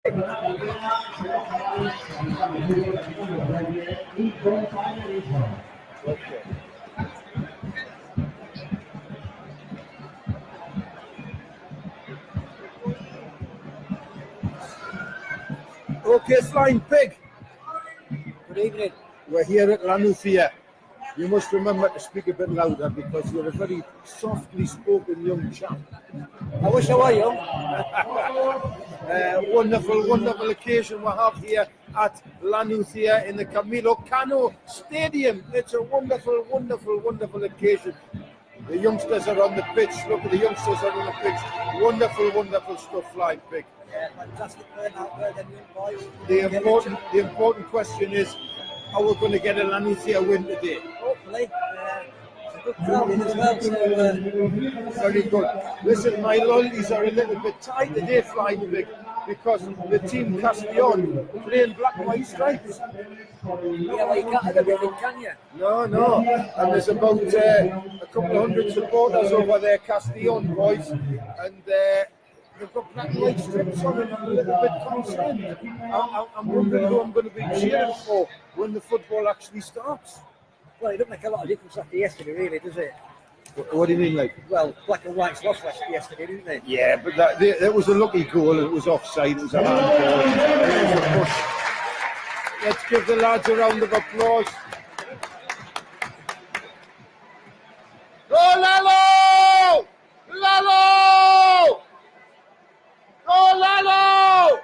Okay, Flying Pig. Good evening. We're here at La Nucia. You must remember to speak a bit louder because you're a very softly spoken young chap. I wish I were young. Wonderful occasion we have here at La Nucia in the Camilo Cano Stadium. It's a wonderful occasion. The youngsters are on the pitch. Look at the youngsters are on the pitch. Wonderful stuff, Flying Pig. Yeah, fantastic playing out there, them young boys. The important question is, are we going to get a La Nucia win today? Hopefully. It's a good crowd in as well. So, very good. Listen, my loyalties are a little bit tight today, Flying Pig, because the team Castellon playing black and white stripes. Yeah, well, you can't have everything, can you? No. And there's about a couple of hundred supporters over there, Castellon boys, and they've got black and white strips on and I'm a little bit concerned. I'm wondering who I'm going to be cheering for when the football actually starts. Well, it doesn't make a lot of difference after yesterday, really, does it? What do you mean, like? Well, black and white's lost yesterday, didn't they? Yeah, but that was a lucky goal. It was offside. It was a handball. It was a push. Let's give the lads a round of applause. Go, Lalo! Lalo! Go, Lalo!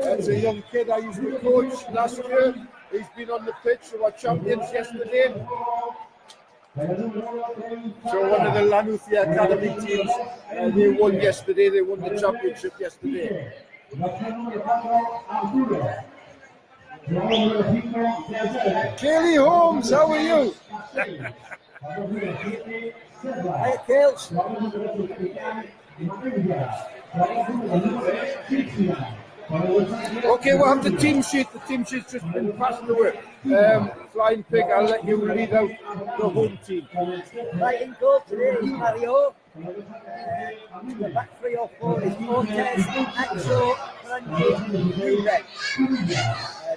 That's a young kid I used to coach last year. He's been on the pitch, so our champions yesterday. So one of the La Nucia Academy teams, they won yesterday. They won the championship yesterday. Kaylee Holmes, how are you? Hey, Kales. Okay, we'll have the team sheet. The team sheet's just been passed away. Flying Pig, I'll let you read out the home team. Right in goal today is Mario. The back 3 or 4 is Montes, Axo, Franji, Rubek.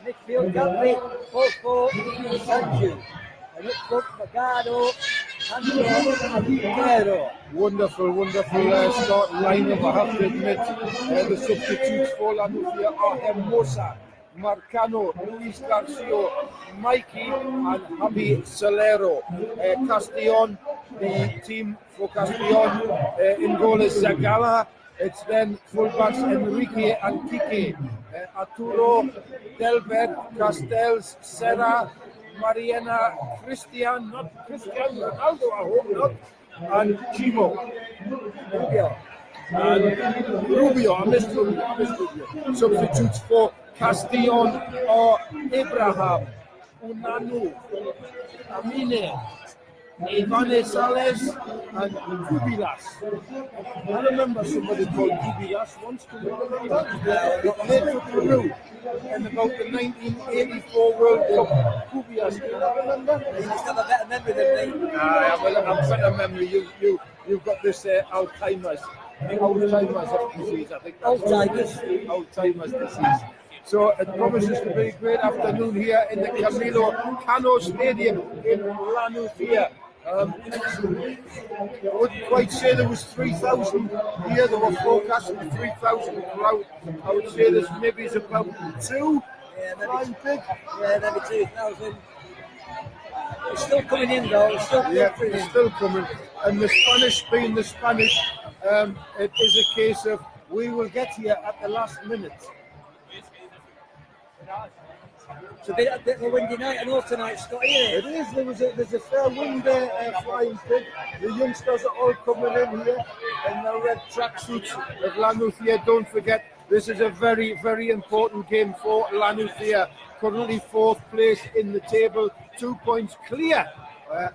Midfield Gambri, Fofo, Sanju. And up front, Magado, Andro, and Guerrero. Wonderful start lineup, I have to admit. The substitutes for La Nucia are Hermosa, Marcano, Luis Garcio, Mikey, and Javi Solero. Castellon, the team for Castellon, in goal is Zagala. It's then fullbacks Enrique and Kike, Arturo, Delbert, Castells, Serra, Mariana, Christian, not Cristiano Ronaldo, I hope not, and Chimo. Rubio, I missed Rubio. Substitutes for Castellon or Abraham, Unanu, Amine, Ivane Sales, and Kubilas. I remember somebody called Kubilas once. He played for Peru in about the 1984 World Cup. Kubilas, do you not remember? You must have a better memory than me. I've got a better memory. You've got this Alzheimer's disease, I think. Alzheimer's disease. So it promises to be a great afternoon here in the Camilo Cano Stadium in La Nucia. I wouldn't quite say there was 3,000 here. They were forecasting 3,000 crowd. I would say there's maybe about 2. Yeah, maybe 2,000. It's still coming in though. It's still coming. And the Spanish being the Spanish, it is a case of we will get here at the last minute. It's a bit of a windy night, I know tonight, Scott. It is. There's a fair wind there, Flying Pig. The youngsters are all coming in here in the red tracksuits of La Nucia. Don't forget, this is a very, very important game for La Nucia. Currently 4th place in the table, 2 points clear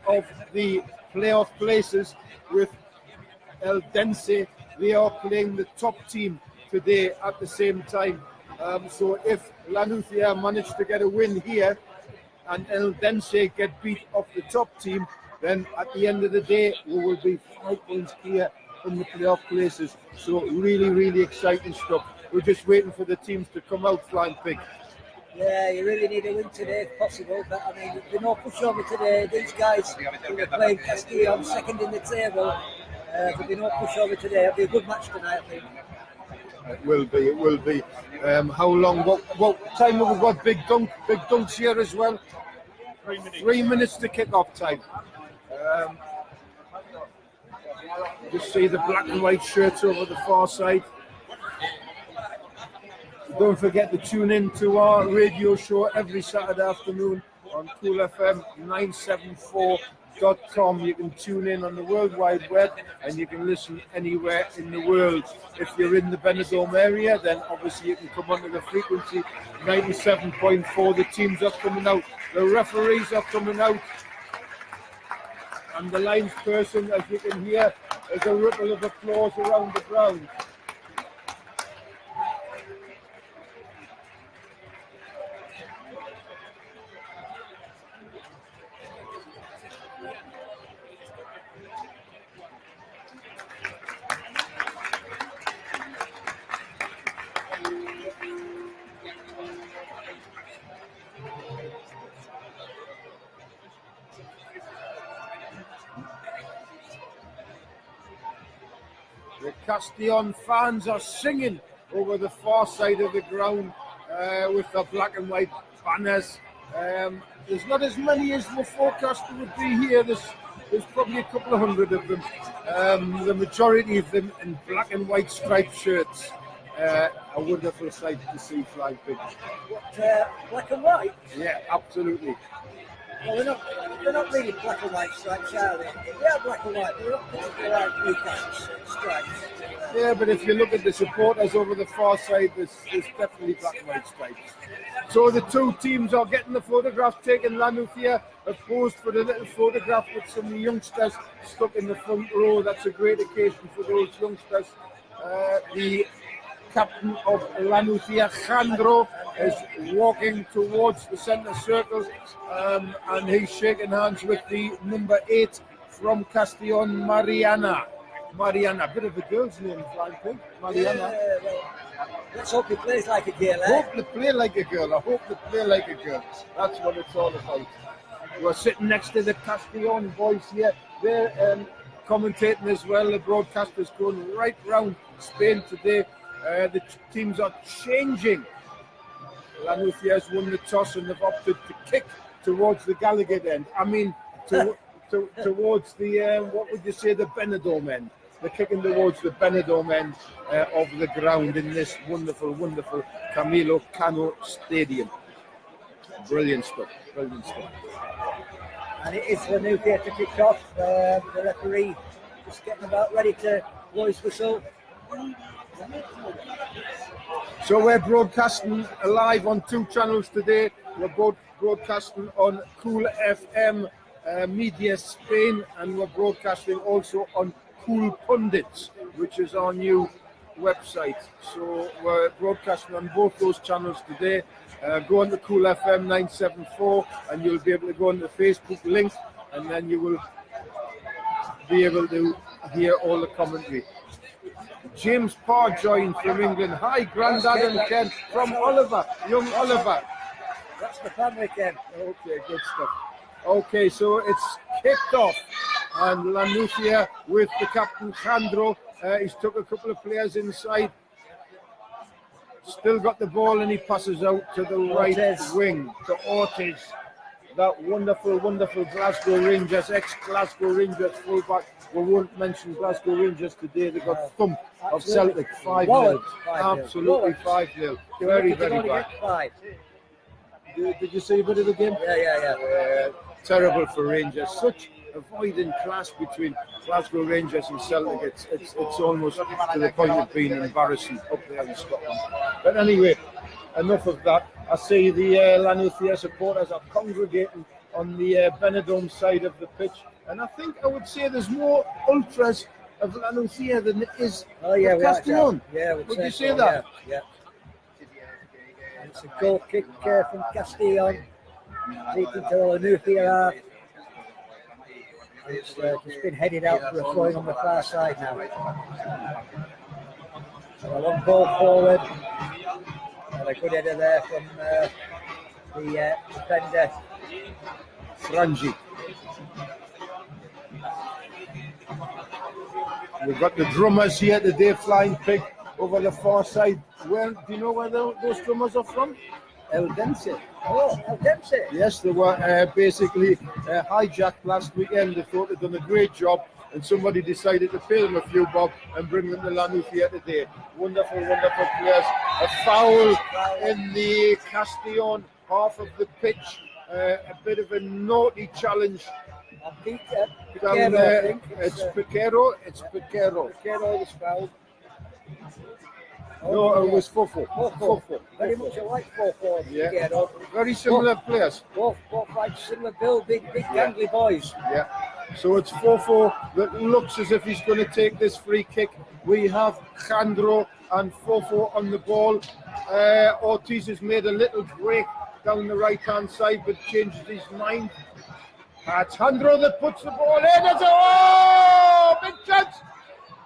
of the playoff places with El Dense. They are playing the top team today at the same time. So if La Nucia manage to get a win here and El Dense get beat off the top team, then at the end of the day we will be 5 points clear in the playoff places. So really, really exciting stuff. We're just waiting for the teams to come out, Flying Pig. Yeah, you really need a win today if possible, but I mean, there's no pushover today. These guys who are playing Castellon second in the table, there'll be no pushover today. It'll be a good match tonight, I think. It will be. How long? What time have we got? Big dunks here as well. 3 minutes. 3 minutes to kick off time. Just see the black and white shirts over the far side. Don't forget to tune in to our radio show every Saturday afternoon on Cool FM 974.com. You can tune in on the World Wide Web and you can listen anywhere in the world. If you're in the Benidorm area, then obviously you can come onto the frequency 97.4. The teams are coming out, the referees are coming out, and the lines person, as you can hear, there's a ripple of applause around the ground. The Castellon fans are singing over the far side of the ground with the black and white banners. There's not as many as were forecasted would be here. There's probably a couple of hundred of them. The majority of them in black and white striped shirts. A wonderful sight to see, Flying Pig. Black and white? Yeah, absolutely. Well, they're not really black and white stripes, are they? They are black and white, they're not particularly like Newcastle stripes. Yeah, but if you look at the supporters over the far side, there's definitely black and white stripes. So the two teams are getting the photograph taken. La Nucia have posed for the little photograph with some youngsters stuck in the front row. That's a great occasion for those youngsters. The captain of La Nucia, Jandro, is walking towards the centre circle, and he's shaking hands with the number 8 from Castellon, Mariana. Mariana, a bit of a girl's name, Flying Pig. Mariana. Yeah, well, let's hope he plays like a girl, eh? Hope to play like a girl. I hope to play like a girl. That's what it's all about. We're sitting next to the Castellon boys here. They're commentating as well. The broadcaster's going right round Spain today. The teams are changing. La Nucia has won the toss and they've opted to kick towards the Gallagher end. I mean, towards the, what would you say, the Benidorm end. They're kicking towards the Benidorm end of the ground in this wonderful, wonderful Camilo Cano Stadium. Brilliant stuff, brilliant stuff. And it is La Nucia to kick off. The referee just getting about ready to blow his whistle. So we're broadcasting live on 2 channels today. We're both broadcasting on Cool FM Media Spain, and we're broadcasting also on Cool Pundits, which is our new website. So we're broadcasting on both those channels today. Go on to Cool FM 974 and you'll be able to go on the Facebook link, and then you will be able to hear all the commentary. James Parr joined from England. Hi, Grandad and Ken from Oliver, young Oliver. That's the family, Ken. Okay, good stuff. Okay, so it's kicked off, and La Nucia with the captain Jandro. He's took a couple of players inside. Still got the ball, and he passes out to the right wing to Ortiz. That wonderful, wonderful Glasgow Rangers, ex-Glasgow Rangers fullback. We won't mention Glasgow Rangers today. They got thumped of Celtic 5-0. Absolutely 5-0. Very, very bad. Did you see a bit of the game? Yeah. Terrible for Rangers. Such avoiding clash between Glasgow Rangers and Celtic. It's almost to the point of being embarrassing up there in Scotland. But anyway, enough of that. I see the La Nucia supporters are congregating on the Benidorm side of the pitch, and I think I would say there's more ultras of La Nucia than there is of Castellon. Would you say that? Yeah. It's a goal kick from Castellon, taking to La Nucia. It's just been headed out for a throwing on the far side now. So a long ball forward. And a good header there from the defender. Frangi. We've got the drummers here today, Flying Pig, over the far side. Where do you know where those drummers are from? El Dense. Oh, El Dense. Yes, they were basically hijacked last weekend. They thought they'd done a great job, and somebody decided to pay them a few bob and bring them to La Nucia today. Wonderful, wonderful players. A foul in the Castellon half of the pitch. A bit of a naughty challenge. Down there. It's Piquero. Piquero was fouled. No, it was Fofo. Very much alike Fofo. Yeah. Piquero. Very similar players. Both like similar build, big gangly boys. Yeah. So it's Fofo that looks as if he's going to take this free kick. We have Jandro and Fofo on the ball. Ortiz has made a little break down the right-hand side, but changes his mind. It's Jandro that puts the ball in. It's big chance!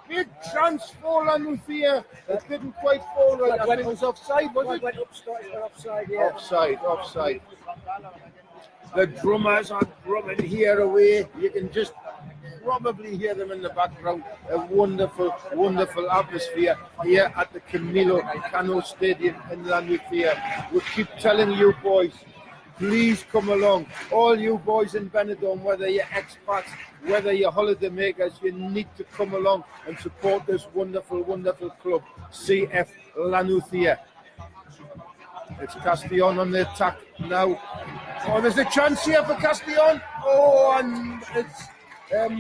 Big chance for La Nucia. It didn't quite fall right. I think it was offside, was it? Went offside, yeah. Offside. The drummers are drumming here away. You can just probably hear them in the background. A wonderful, wonderful atmosphere here at the Camilo Cano Stadium in La Nucia. We keep telling you boys, please come along. All you boys in Benidorm, whether you're expats, whether you're holiday makers, you need to come along and support this wonderful, wonderful club, CF La Nucia. It's Castellon on the attack now. Oh, there's a chance here for Castellon. Oh, and it's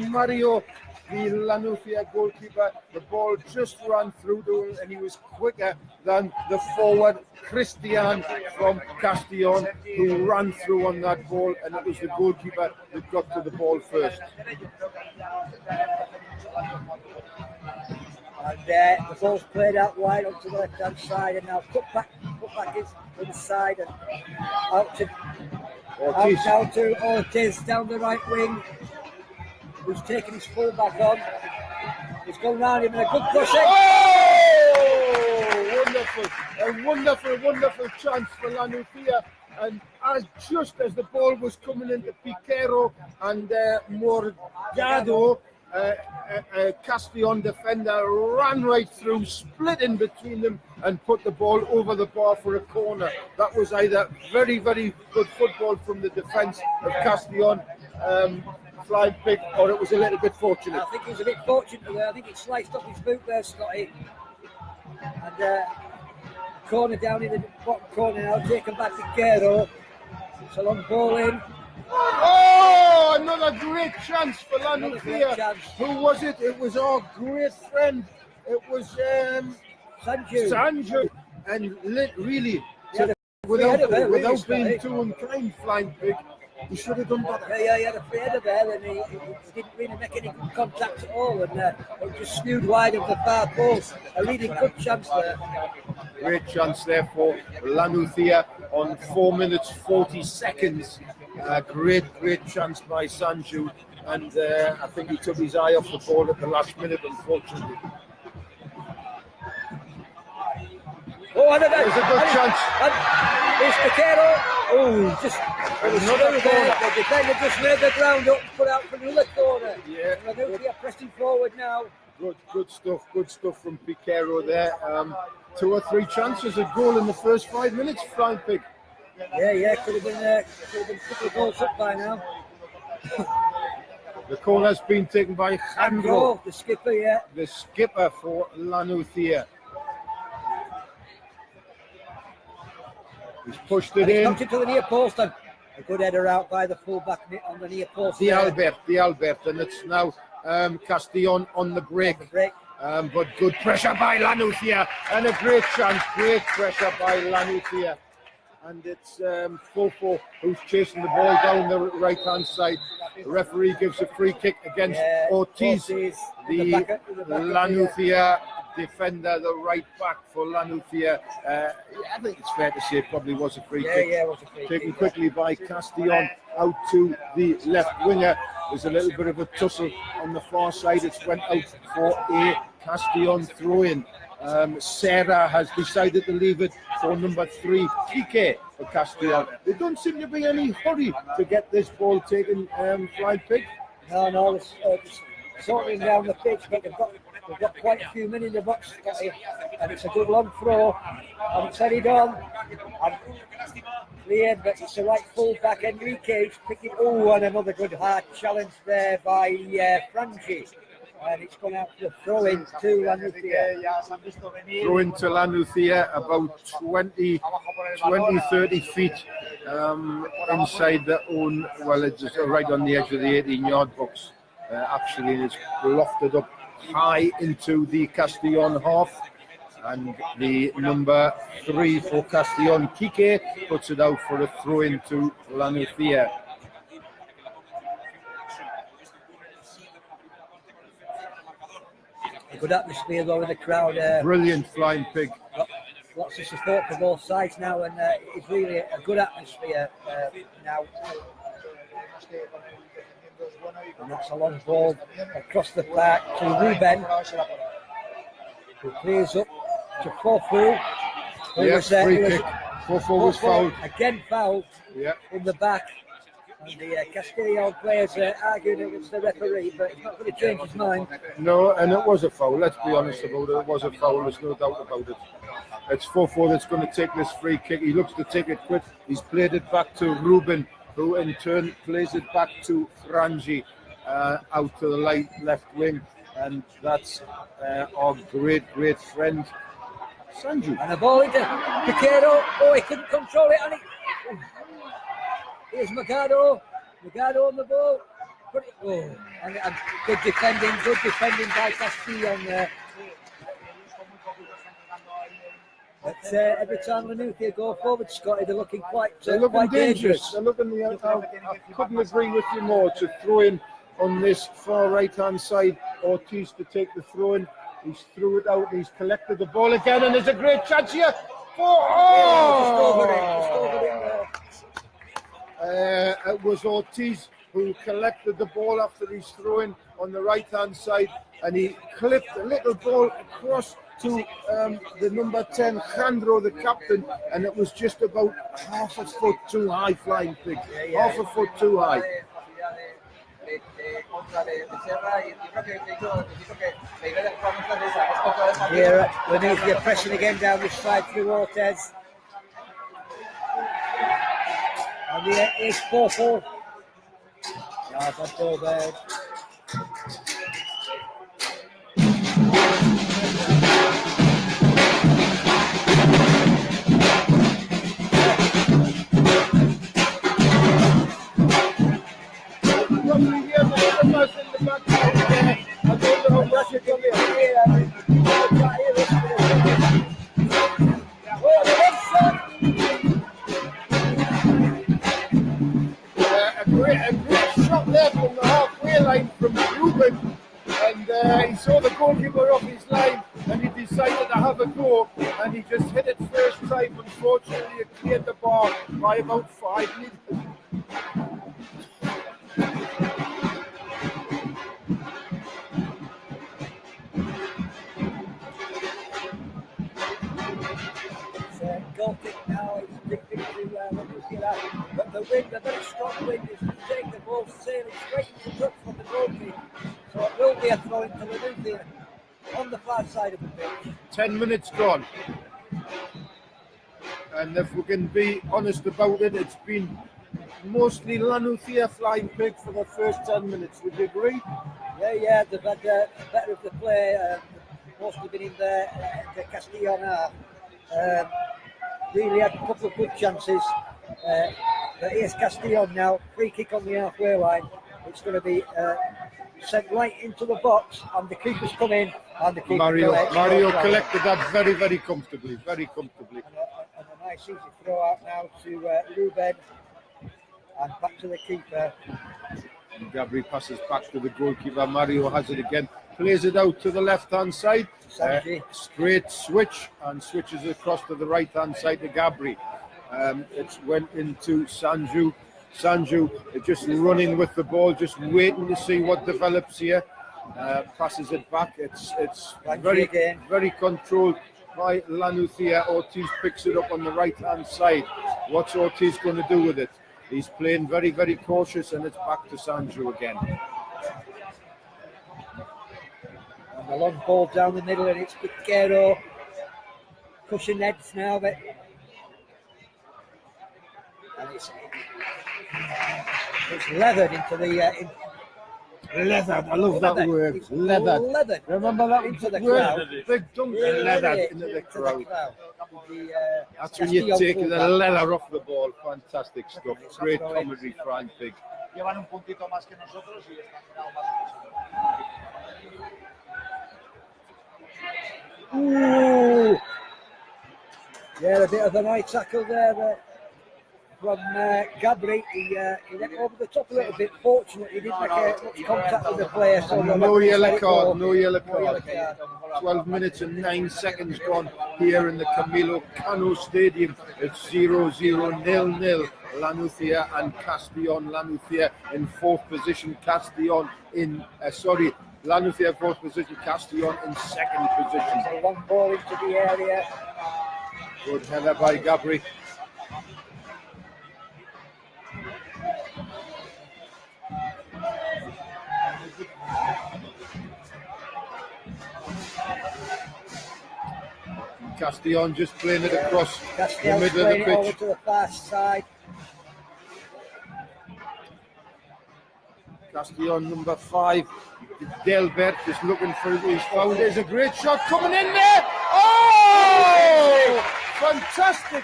Mario, the La Nucia goalkeeper. The ball just ran through to him, and he was quicker than the forward Christian from Castellon, who ran through on that ball, and it was the goalkeeper that got to the ball first. And the ball's played out wide onto the left-hand side, and now put back inside and out now to Ortiz down the right wing, who's taking his full back on. He's gone round him in a good crossing. Oh, wonderful, wonderful chance for La Nucia. And just as the ball was coming into Piquero and Morgado, a Castellon defender ran right through, split in between them, and put the ball over the bar for a corner. That was either very, very good football from the defence of Castellon, Flying Pig, or it was a little bit fortunate. I think he was a bit fortunate there. I think it sliced off his boot there, Scotty. And corner down in the bottom corner now, taken back to Piquero. It's a long ball in. Oh, another great chance for La Nucia. Who was it? It was our great friend. It was Sanju. And really, without being too unkind, Flying Pig, he should have done better. Yeah, he had a free header there, and he didn't really make any good contact at all, and it just skewed wide of the far post. A really good chance there. Great chance there for La Nucia on 4 minutes 40 seconds. Great chance by Sanju, and I think he took his eye off the ball at the last minute, unfortunately. Oh, and there's a good chance. And it's Piquero. Oh, just another corner. The defender just made the ground up, put out for another corner. Yeah. And they're pressing forward now. Good stuff from Piquero there. 2 or 3 chances, a goal in the first 5 minutes, Flying Pig. Yeah, could have been a couple of goals up by now. The corner's been taken by Jandro, the skipper, yeah. The skipper for La Nucia. He's pushed it in. Knocked it to the near post, and a good header out by the fullback on the near post. The Albert, and it's now Castellon on the break. But good pressure by La Nucia, and a great chance, great pressure by La Nucia. And it's Fofo who's chasing the ball down the right-hand side. The referee gives a free kick against Ortiz, the La Nucia defender, the right back for La Nucia. I think it's fair to say it probably was a free kick. Yeah, it was a free Taken kick. quickly by Castellon out to the left winger. There's a little bit of a tussle on the far side. It's went out for a Castellon throw-in. Sarah has decided to leave it for number 3, Kike for Castellon. There don't seem to be any hurry to get this ball taken, Flying Pig. No, it's sorting down the pitch, but they've got quite a few men in the box, Scotty, and it's a good long throw, and it's headed on, and cleared, but it's the right full back, Enrique, picking, and another good hard challenge there by Frangi, and it's gone out for the throw-in to La Nucia. Throw-in to La Nucia, about 20-30 feet inside their own, well, it's right on the edge of the 18-yard box, actually, and it's lofted up high into the Castellon half, and the number 3 for Castellon, Kike, puts it out for a throw-in to La Nucia. A good atmosphere though in the crowd. Brilliant, Flying Pig. Lots of support for both sides now, and it's really a good atmosphere now. And that's a long ball across the park to Ruben, who clears up to Fofu. Yes, free kick. Fofu was fouled. Again fouled in the back. And the Castellon players arguing against the referee, but he's not going to change his mind. No, and it was a foul. Let's be honest about it. It was a foul. There's no doubt about it. It's Fofu that's going to take this free kick. He looks to take it quick. He's played it back to Ruben, who in turn plays it back to Frangi, out to the left wing, and that's our great friend Sanju. And the ball into Piquero. He couldn't control it, and here's Magado on the ball. And good defending by Castellon there. But every time La Nucia go forward, Scotty, they're looking quite dangerous. They're looking. I couldn't agree with you more. To throw in on this far right-hand side, Ortiz to take the throw in. He's threw it out. He's collected the ball again, and there's a great chance here. It was Ortiz who collected the ball after his throw-in on the right-hand side, and he clipped a little ball across to the number 10, Jandro, the captain, and it was just about half a foot too high, Flying Pig. Half a foot too high. Here, La Nucia pressing again down this side through Ortiz. And here's Fofu. That's all there. A great shot there from the halfway line from Ruben, and he saw the goalkeeper off his line, and he decided to have a go, and he just hit it first time. Unfortunately, it cleared the bar by about 5 meters. Goal kick now, it's drifting to La Nucia, but the wind, a very strong wind, is taking the ball sailing straight into touch from the goal kick. So it will be a throw into La Nucia on the far side of the pitch. 10 minutes gone. And if we can be honest about it, it's been mostly La Nucia, Flying Pig for the first 10 minutes. Would you agree? Yeah, they've had better of the play. Most have been in the Castellon half. Really had a couple of good chances. But here's Castellon now. Free kick on the halfway line. It's going to be sent right into the box, and the keeper's come in, and the keeper Mario collected that very, very comfortably. Very comfortably. And a nice easy throw out now to Ruben, and back to the keeper. And Gabri passes back to the goalkeeper. Mario has it again. plays it out to the left-hand side. Sanji. Straight switch and switches across to the right-hand side to Gabri. It went into Sanju. Sanju just running with the ball, just waiting to see what develops here. Passes it back. It's very controlled by La Nucia. Ortiz picks it up on the right-hand side. What's Ortiz going to do with it? He's playing very, very cautious, and it's back to Sanju again. And the long ball down the middle, and it's Piquero. Cushion heads now, but and it's leathered into the Leathered, I love that word. Leathered. Remember that into the word? crowd. Big dunk and leathered into the crowd. That's when you take the leather off the ball. Fantastic stuff. Great comedy, Frank Big. Llevan un puntito más que nosotros y están más. Ooh. Yeah, a bit of an eye tackle there from Gabri. He went over the top a little bit. Fortunately, he didn't make much contact with the player. So No yellow card. 12 minutes and 9 seconds gone here in the Camilo Cano Stadium. It's 0-0, 0-0. La Nucia and Castellon. La Nucia in fourth position. Castellon in La Nucia fourth position. Castellon in second position. A long ball into the area. Good header by Gabri. Castellon just playing it across the middle of the pitch. Over to the far side. Castellon number 5. Delbert is looking for his foul. There's a great shot coming in there. Oh! Fantastic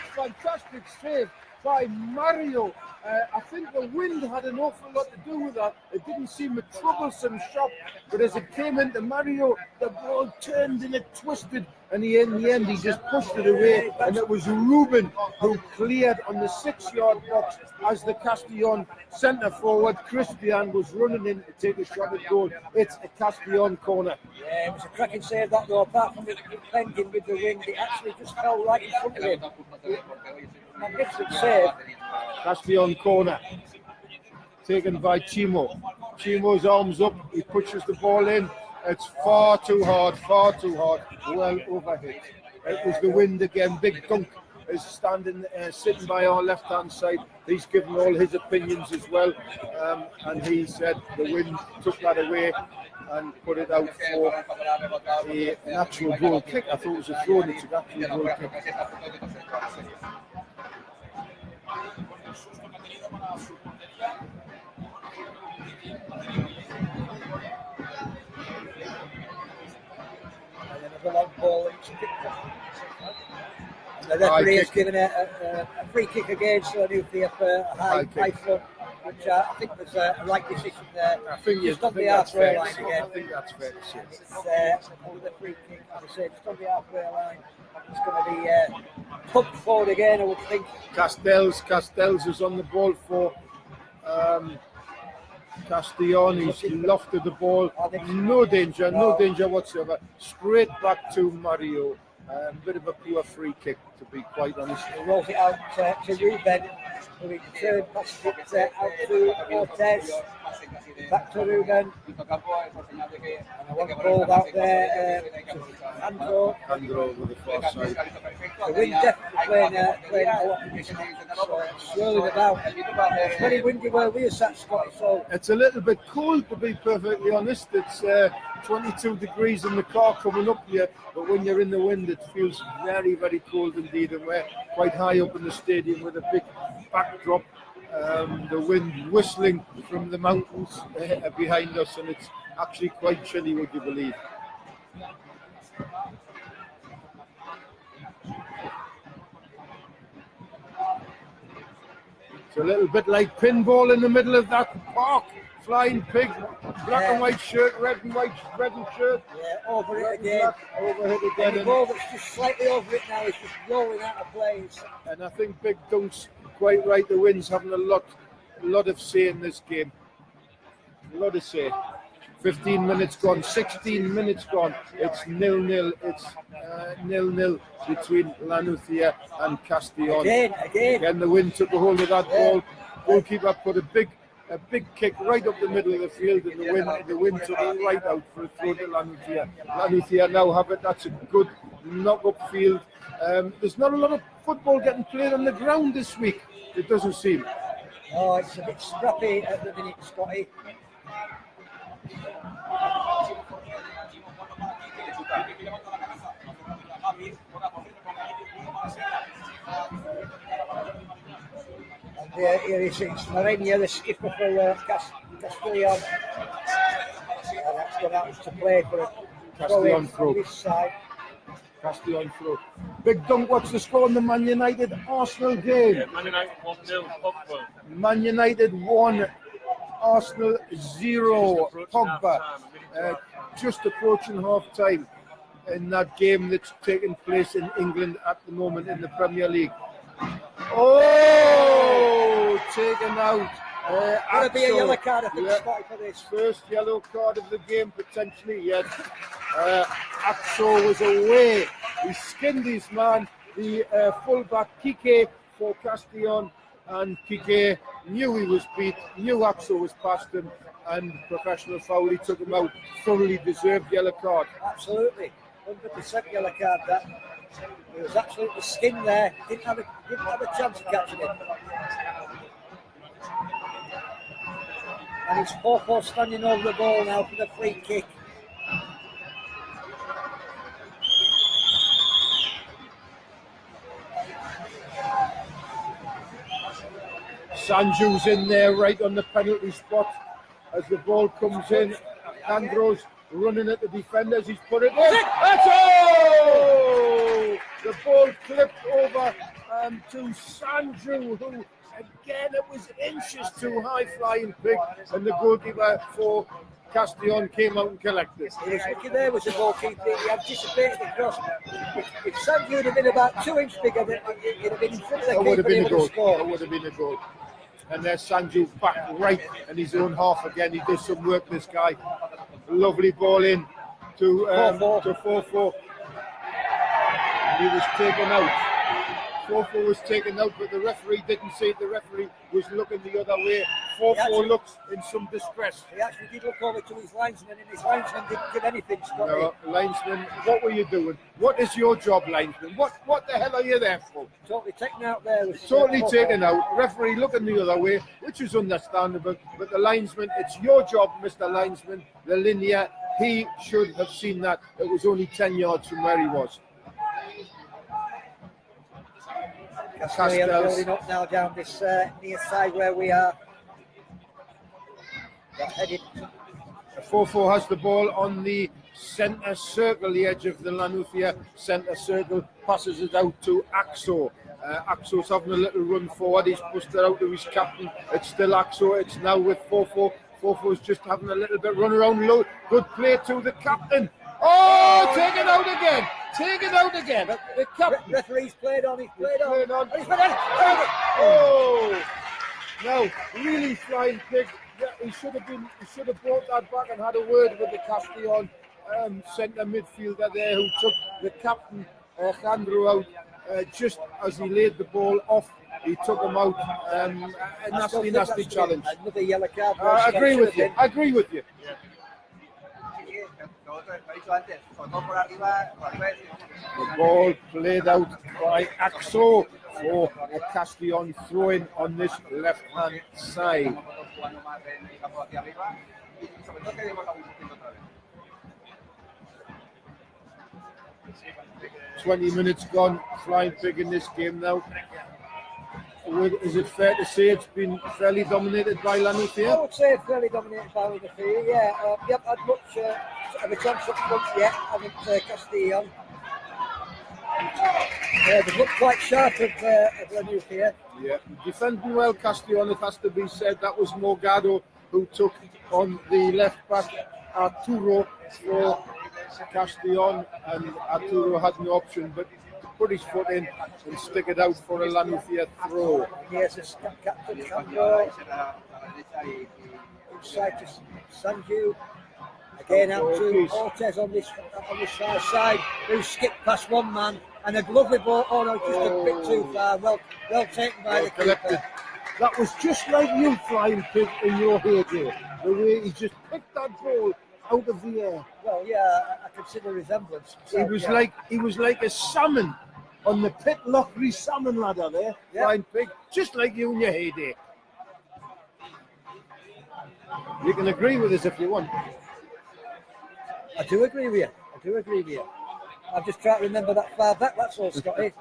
save by Mario. I think the wind had an awful lot to do with that. It didn't seem a troublesome shot, but as it came into Mario, the ball turned and it twisted, and in the end he just pushed it away, and it was Ruben who cleared on the 6-yard box as the Castellon centre forward Christian was running in to take a shot at goal. It's a Castellon corner. Yeah, it was a cracking save that though. Apart from it bending with the wind, it actually just fell right in front of him. Magnificent save. Castellon corner, taken by Chimo. Chimo's arms up, he pushes the ball in. It's far too hard, well overhit. It was the wind again. Big Dunk is sitting by our left-hand side. He's given all his opinions as well, and he said the wind took that away and put it out for a natural goal kick. I thought it was a throw, and it's an actual goal kick. Another long ball. The referee has given a free kick against La Nucia for a high front, which I think was a right decision there. I think just on the halfway line again. I think that's fair to say. It's the free kick, as I said, just on the halfway line. It's going to be pumped forward again, I would think. Castells is on the ball for Castellon. He's lofted the ball. No danger whatsoever. Straight back to Mario. Bit of a poor free kick, to be quite honest. He rolls it out to Ruben, who in turn passes it out to Ortiz. Back to Ruben. And a long ball out there to Andro with the far side. The wind definitely playing out a lot in this match. Swirling about. It's very windy where we are sat, Scotty. So it's a little bit cold, to be perfectly honest. It's 22 degrees in the car coming up here, but when you're in the wind, it feels very, very cold indeed. And we're quite high up in the stadium with a big backdrop. The wind whistling from the mountains behind us, and it's actually quite chilly, would you believe? It's a little bit like pinball in the middle of that park. Flying pig, black and white shirt, red and shirt. Yeah, over it again. And the ball that's just slightly over it now is just rolling out of plays. And I think Big Dunk's quite right. The wind's having a lot of say in this game. A lot of say. 15 minutes gone, 16 minutes gone. It's 0-0. It's 0-0 between La Nucia and Castellon. Again, the wind took a hold of that ball. Goalkeeper put a big kick right up the middle of the field, and the wind took it right out for a throw to La Nucia. La Nucia now have it. That's a good knock-up field. There's not a lot of football getting played on the ground this week, it doesn't seem. Oh, it's a bit scrappy at the minute, Scotty. And here is Marenia, the skipper for Castellon. That's gone out to play for a Castellon throw. This side. Castellon throw. Big Dunk, what's the score in the Man United Arsenal game? Yeah, Man United 1-0, Pogba. Man United 1, Arsenal 0. Pogba just approaching half time in that game that's taking place in England at the moment in the Premier League. Oh, taken out. Going to be a yellow card, I think, Scotty, for this. First yellow card of the game, potentially, yes. Axo was away. He skinned his man, the fullback Kike for Castellon, and Kike knew he was beat, knew Axo was past him, and professional foul. He took him out. Thoroughly deserved yellow card. Absolutely, 100% yellow card. That he was absolutely skinned there. Didn't have a chance of catching it. And it's Fofo standing over the ball now for the free kick. Sanju's in there right on the penalty spot as the ball comes in. Andros running at the defenders. He's put it in. That's all! The ball clipped over to Sanju, who again, it was inches too high, flying big, and the goalkeeper for Castellon came out and collected. He was looking there, was the goalkeeper. He anticipated the cross. If Sanju would have been about 2 inches bigger, he'd have been in front of the keeper. That would have been a goal. That would have been a goal. And there's Sanju back right in his own half again. He does some work, this guy. Lovely ball in to 4-4. He was taken out. 4-4 was taken out, but the referee didn't see it. The referee was looking the other way. 4-4 looks in some distress. He actually did look over to his linesman, and his linesman didn't give anything, Scotty. No, linesman, what were you doing? What is your job, linesman? What the hell are you there for? Totally taken out there. Totally taken out. Referee looking the other way, which is understandable. But the linesman, it's your job, Mr. Linesman. The linear, he should have seen that. It was only 10 yards from where he was. Castellon building up now down this near side where we are. Headed. 4-4 has the ball on the centre circle, the edge of the La Nucia centre circle, passes it out to Axo. Axo's having a little run forward, he's pushed it out to his captain. It's still Axo, it's now with 4-4. 4-4's just having a little bit run around low. Good play to the captain. Oh, taken out again. Taken out again. The captain. Referee's played on. He's played on. Oh, now really flying pig. Yeah, he should have brought that back and had a word with the Castellon centre midfielder there, who took the captain Alejandro out just as he laid the ball off. He took him out. A nasty challenge. Another yellow card. I agree with you. Yeah. The ball played out by Axo for a Castellon throw-in on this left-hand side. 20 minutes gone, flying big in this game now. Is it fair to say it's been fairly dominated by La Nucia? I would say it's fairly dominated by La Nucia, yeah. We haven't had much of a chance up front yet, haven't Castellon. They've looked quite sharp of La Nucia. Yeah, defending well Castellon, it has to be said. That was Morgado who took on the left back Arturo for Castellon, and Arturo had no option but to put his foot in and stick it out for a La Nucia throw. Here's a captain Sandro inside to Sanju. Again out to Ortiz on this far side, who skipped past one man, and a lovely ball. Oh no, just a bit too far. Well taken by the collected. keeper. That was just like you, Flying Pig, in your heyday. The way he just picked that ball out of the air. Well, yeah, I can see the resemblance. He was like a salmon on the Pit Lochry salmon ladder there, Flying Pig, just like you in your heyday. You can agree with us if you want. I do agree with you. I'm just trying to remember that far back, that's all, Scotty.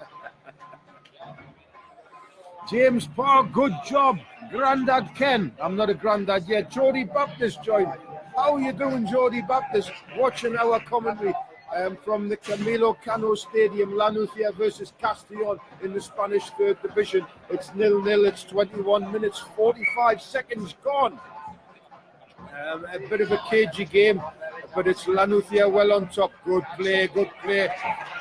James Parr, good job. Grandad Ken. I'm not a grandad yet. Jody Baptist joined. How are you doing, Jody Baptist? Watching our commentary from the Camilo Cano Stadium, La Nucia versus Castellon in the Spanish 3rd Division. It's 0-0. It's 21 minutes, 45 seconds gone. A bit of a cagey game, but it's La Nucia well on top. Good play, great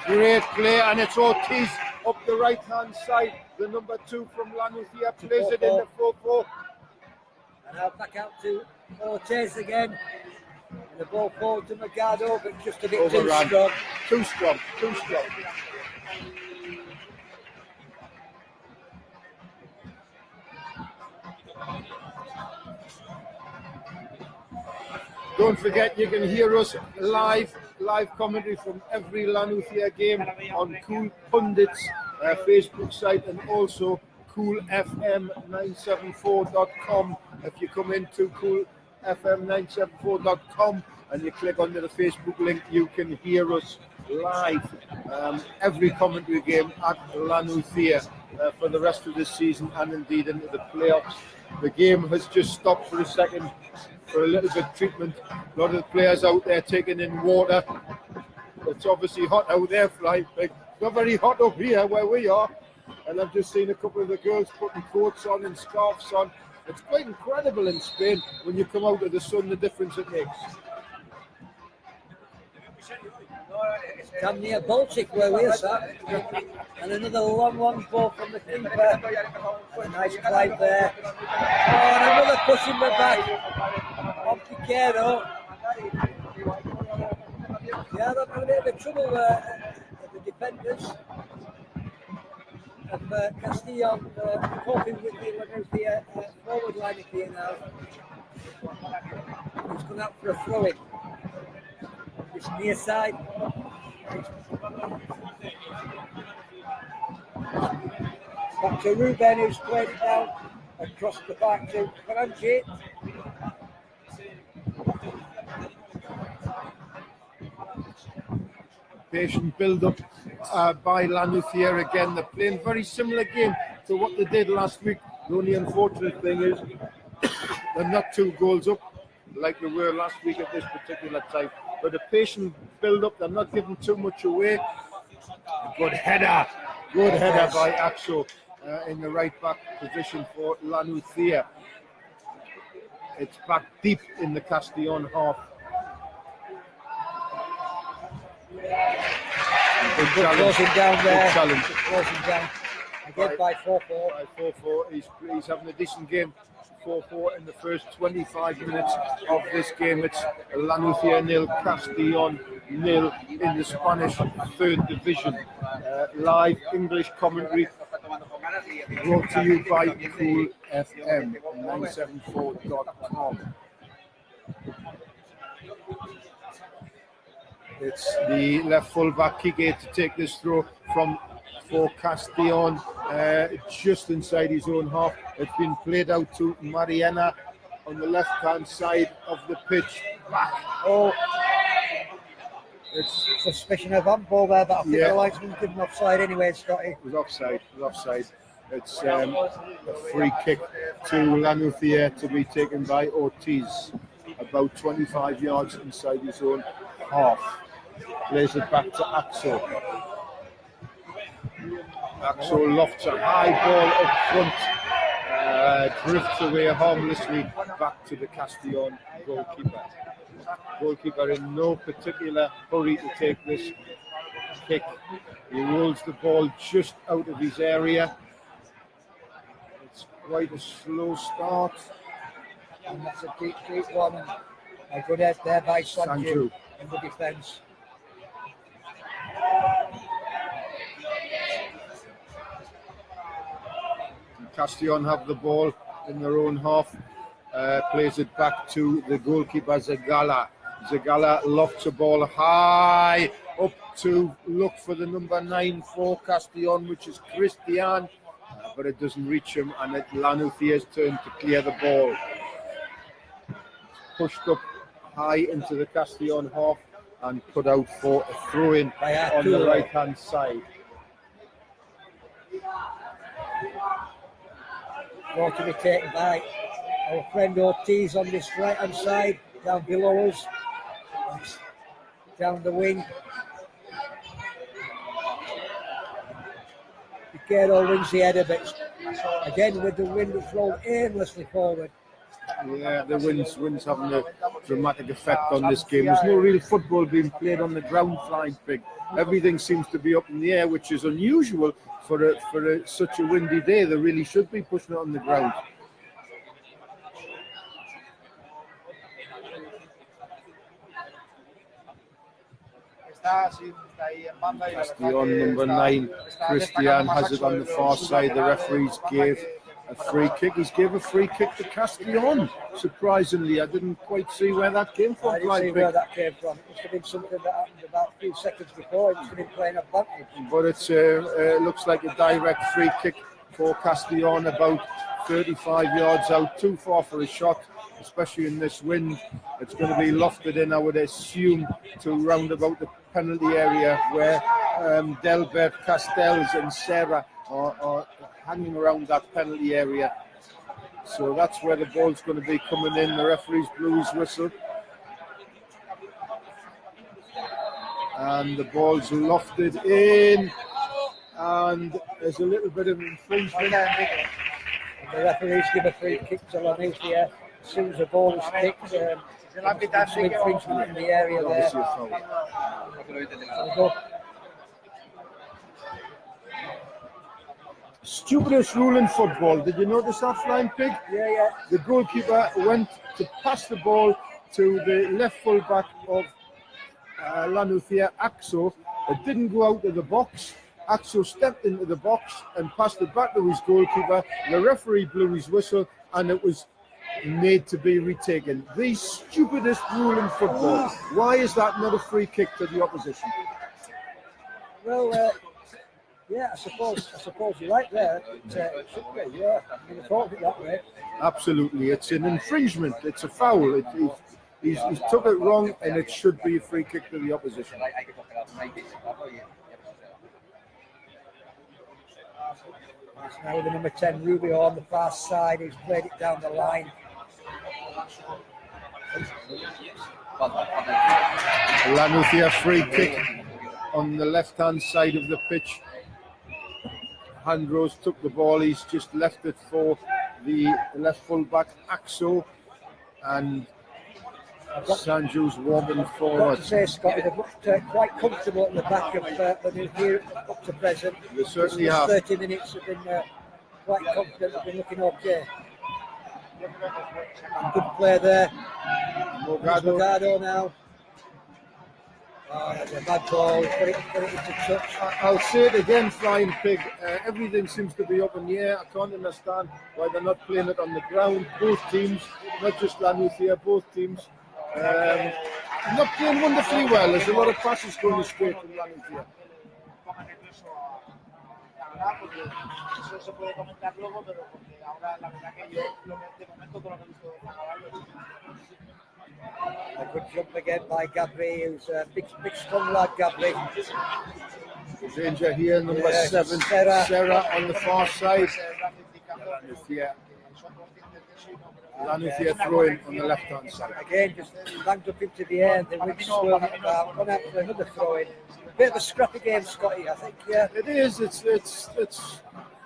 play, and it's Ortiz up the right-hand side. The number 2 from La Nucia plays it in the 4-4. And now back out to Ortiz again. And the ball forward to Magado, but just a bit Overrun. too strong. Too strong. Don't forget, you can hear us live commentary from every La Nucia game on Cool Pundits Facebook site, and also coolfm974.com. If you come into coolfm974.com and you click under the Facebook link, you can hear us live every commentary game at La Nucia for the rest of this season and indeed into the playoffs. The game has just stopped for a second for a little bit of treatment. A lot of the players out there taking in water. It's obviously hot out there, Flying Pig. It's not very hot up here where we are. And I've just seen a couple of the girls putting coats on and scarves on. It's quite incredible in Spain when you come out of the sun, the difference it makes. Come near Baltic where we're sat. And another long ball from the keeper. A nice climb there. Oh, and another push in the back on Piquero. Yeah, they're having a bit of trouble the defenders of Castellon coping with the forward line here now. He's gone out for a throw-in. This near side. Back to Ruben, who's played it down across the back to Franchi. Patient build-up by La Nucia again. They're playing a very similar game to what they did last week. The only unfortunate thing is they're not 2 goals up like they were last week at this particular time. But a patient build-up, they're not giving too much away. Good header by Axo in the right-back position for La Nucia. It's back deep in the Castellon half. Good Closing down there. Good challenge. Closing down. Again by 4-4. By 4-4. He's having a decent game. 4-4 in the first 25 minutes of this game. It's La Nucia 0, Castellon 0 in the Spanish 3rd Division. Live English commentary brought to you by Cool FM 974.com. It's the left full-back Kike to take this throw for Castellon, just inside his own half. It's been played out to Mariana on the left-hand side of the pitch. Back. Oh, it's suspicion of handball there, but I think the linesman's given offside anyway, Scotty. It was offside. It's a free kick to La Nucia to be taken by Ortiz, about 25 yards inside his own half. Plays it back to Axel. Axel lofts a high ball up front, drifts away harmlessly back to the Castellon goalkeeper. Goalkeeper in no particular hurry to take this kick. He rolls the ball just out of his area. It's quite a slow start. And that's a deep one. A good head there by Sanju Sanju. in the defence. Castellon have the ball in their own half. Plays it back to the goalkeeper Zagala. Zagala lofts a ball high up to look for the number 9 for Castellon, which is Christian, but it doesn't reach him, and it's La Nucia's turn to clear the ball. Pushed up high into the Castellon half and put out for a throw-in on the right-hand side. Ball to be taken by our friend Ortiz on this right-hand side, down below us, down the wing. Piquero wins the header, but again with the wind thrown aimlessly forward. Yeah, the wind's having a dramatic effect on this game. There's no real football being played on the ground, Flying Pig. Everything seems to be up in the air, which is unusual for such a windy day. They really should be pushing it on the ground. Castellon, number 9, Christian has it on the far side. The referees gave a free kick. He's gave a free kick to Castellon. Surprisingly, I didn't quite see where that came from. I didn't see where that came from. It must have been something that happened about a few seconds before. It must have been playing advantage. But it looks like a direct free kick for Castellon, about 35 yards out, too far for a shot, especially in this wind. It's going to be lofted in, I would assume, to round about the penalty area where Delbert, Castells and Serra are hanging around that penalty area. So that's where the ball's going to be coming in. The referee's blew his whistle. And the ball's lofted in. And there's a little bit of infringement. The referees give a free kick to La Nucia. As soon as the ball is kicked, some infringement in the area there. So Stupidest rule in football. Did you notice that, Flying Pig? Yeah. The goalkeeper went to pass the ball to the left full back of La Nucia, Axo. It didn't go out of the box. Axo stepped into the box and passed it back to his goalkeeper. The referee blew his whistle and it was made to be retaken. The stupidest rule in football. Why is that not a free kick to the opposition? Well, yeah, I suppose you're right there. It should be, yeah. I mean, I thought of it that way. Absolutely, it's an infringement. It's a foul. He's took it wrong, and it should be a free kick to the opposition. It's now the number 10 Rubio on the far side. He's played it down the line. La Nucia free kick on the left-hand side of the pitch. Handros took the ball. He's just left it for the left full-back Axo, and Sanju's warming forward. I've got to say, Scotty, they've looked quite comfortable at the back of the Nucia up to present. They certainly have. 30 minutes have been quite confident. They've been looking okay. And good play there. Morgado now. Oh, that's a bad ball. Put it into touch. I'll say it again, Flying Pig. Everything seems to be up in the air. I can't understand why they're not playing it on the ground. Both teams, not just La Nucia, both teams. Not playing wonderfully well. There's a lot of passes going astray from La Nucia. Eso se puede comentar luego, pero porque ahora la verdad que yo de momento todo lo que he visto de Castellon. A good jump again by Gabri, who's a big strong lad, Gabri. Danger here, number 7, Serra on the far side. La Nucia throwing on the left-hand side. Again, just banged up into the air. The wind swirling it about. Gone out for another throw-in. A bit of a scrappy game, Scotty, I think. Yeah, it is. It's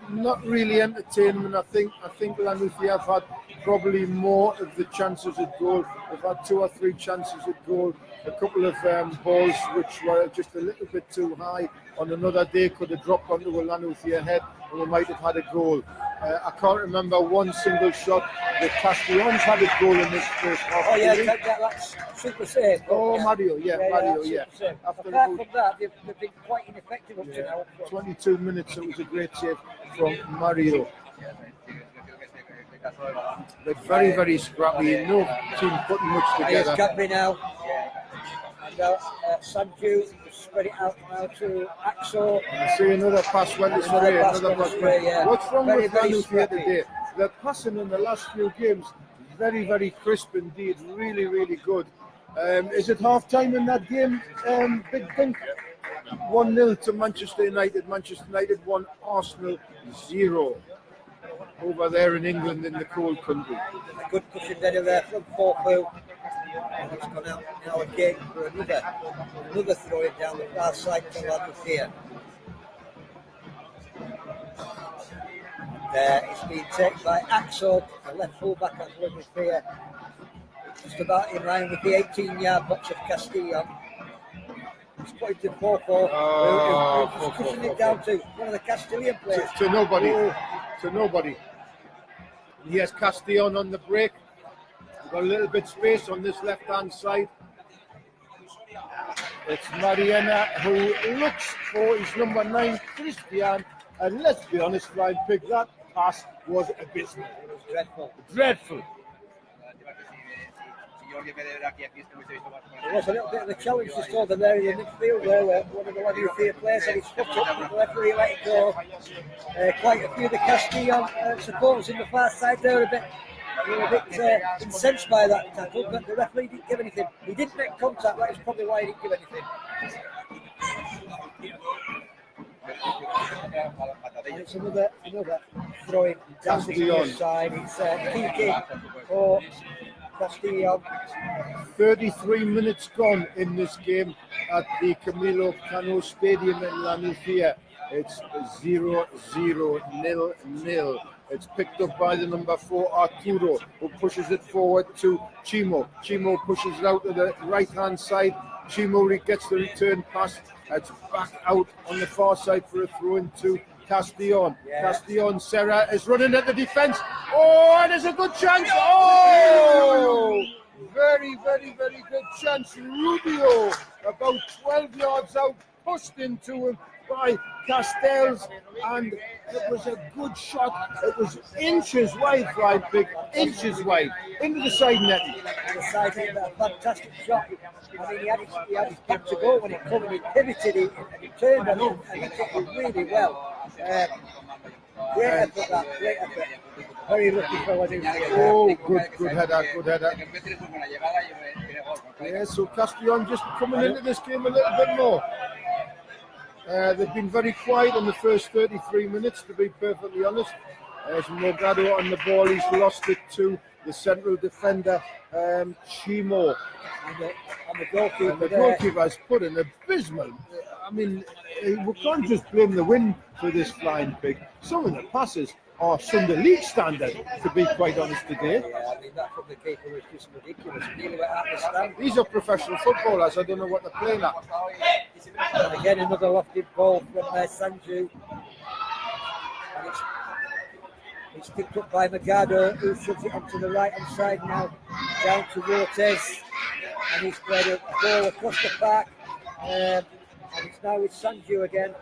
not really entertaining. I think La Nucia have had probably more of the chances at goal. They've had 2 or 3 chances at goal. A couple of balls which were just a little bit too high. On another day, could have dropped onto a La Nucia head, and we might have had a goal. I can't remember one single shot that Castellon's had a goal in this first half. Oh yeah, really. that's super safe. Oh, Mario, Mario, yeah. Super safe. After Apart about from that, they've been quite ineffective up to now. 22 minutes, it was a great save from Mario. But very, very scrappy. No team putting much Here's together. Cadbury now. And Sanju spread it out now to Axel. I see another pass went astray. Another pass went. Yeah. What's wrong Very, with very Lanucia scrappy. today? The passing in the last few games, very, very crisp indeed. Really, really good. Is it half time in that game, Big Dink? 1-0 to Manchester United. Manchester United 1, Arsenal 0. Over there in England in the cold country. A good cushion header there from Forfu. And it's gone out now again for another throw in down the far side to Lanucia. It's been taken by Axel, the left fullback of Lanucia. Just about in line with the 18-yard box of Castellon. He's put it to Forfu, who's pushing it down to one of the Castellian players. To nobody. To nobody. Here's Castellon on the break. We've got a little bit space on this left-hand side. It's Mariana who looks for his number 9, Christian. And let's be honest, Flying Pig, that pass was abysmal. It was dreadful. Dreadful. It was a little bit of a challenge to saw them there in the midfield there, where one of the Lanucia players had his foot up, and the referee let it go. Quite a few of the Castellon supporters in the far side there were a bit incensed by that tackle, but the referee didn't give anything. He didn't make contact, that is probably why he didn't give anything. And it's another throwing down the near side. It's Kiki for Castellon. 33 minutes gone in this game at the Camilo Cano Stadium in Lanucia. It's 0-0, 0-0. It's picked up by the number 4 Arturo, who pushes it forward to Chimo. Chimo pushes it out to the right-hand side. Chimo gets the return pass. It's back out on the far side for a throw into Castellon. Yeah. Castellon, Serra is running at the defence. Oh, and there's a good chance. Oh! Very, very, very good chance. Rubio, about 12 yards out, pushed into him by Castells, and it was a good shot. It was inches wide, Flying Pig, inches wide, into the side net. The side net, a fantastic shot. I mean, he had his back to go when it come and he pivoted it and he turned and he took it really well. Great effort, that, great effort. Very lucky for Lanucia. Oh, good header. Yeah, so Castellon just coming into this game a little bit more. They've been very quiet in the first 33 minutes, to be perfectly honest. There's Morgado on the ball. He's lost it to the central defender, Chimo. And the goalkeeper has put an abysmal. I mean, we can't just blame the wind for this Flying Pig. Some of the passes are Sunday League standard, to be quite honest today. Yeah, I mean, that from the keeper was just ridiculous. Nearly went out the stand. These are professional footballers. I don't know what they're playing at. And again, another lofted ball from Sanju. And it's picked up by Magado, who shoves it onto the right-hand side now, down to Rotez. And he's played a ball across the park. And it's now with Sanju again.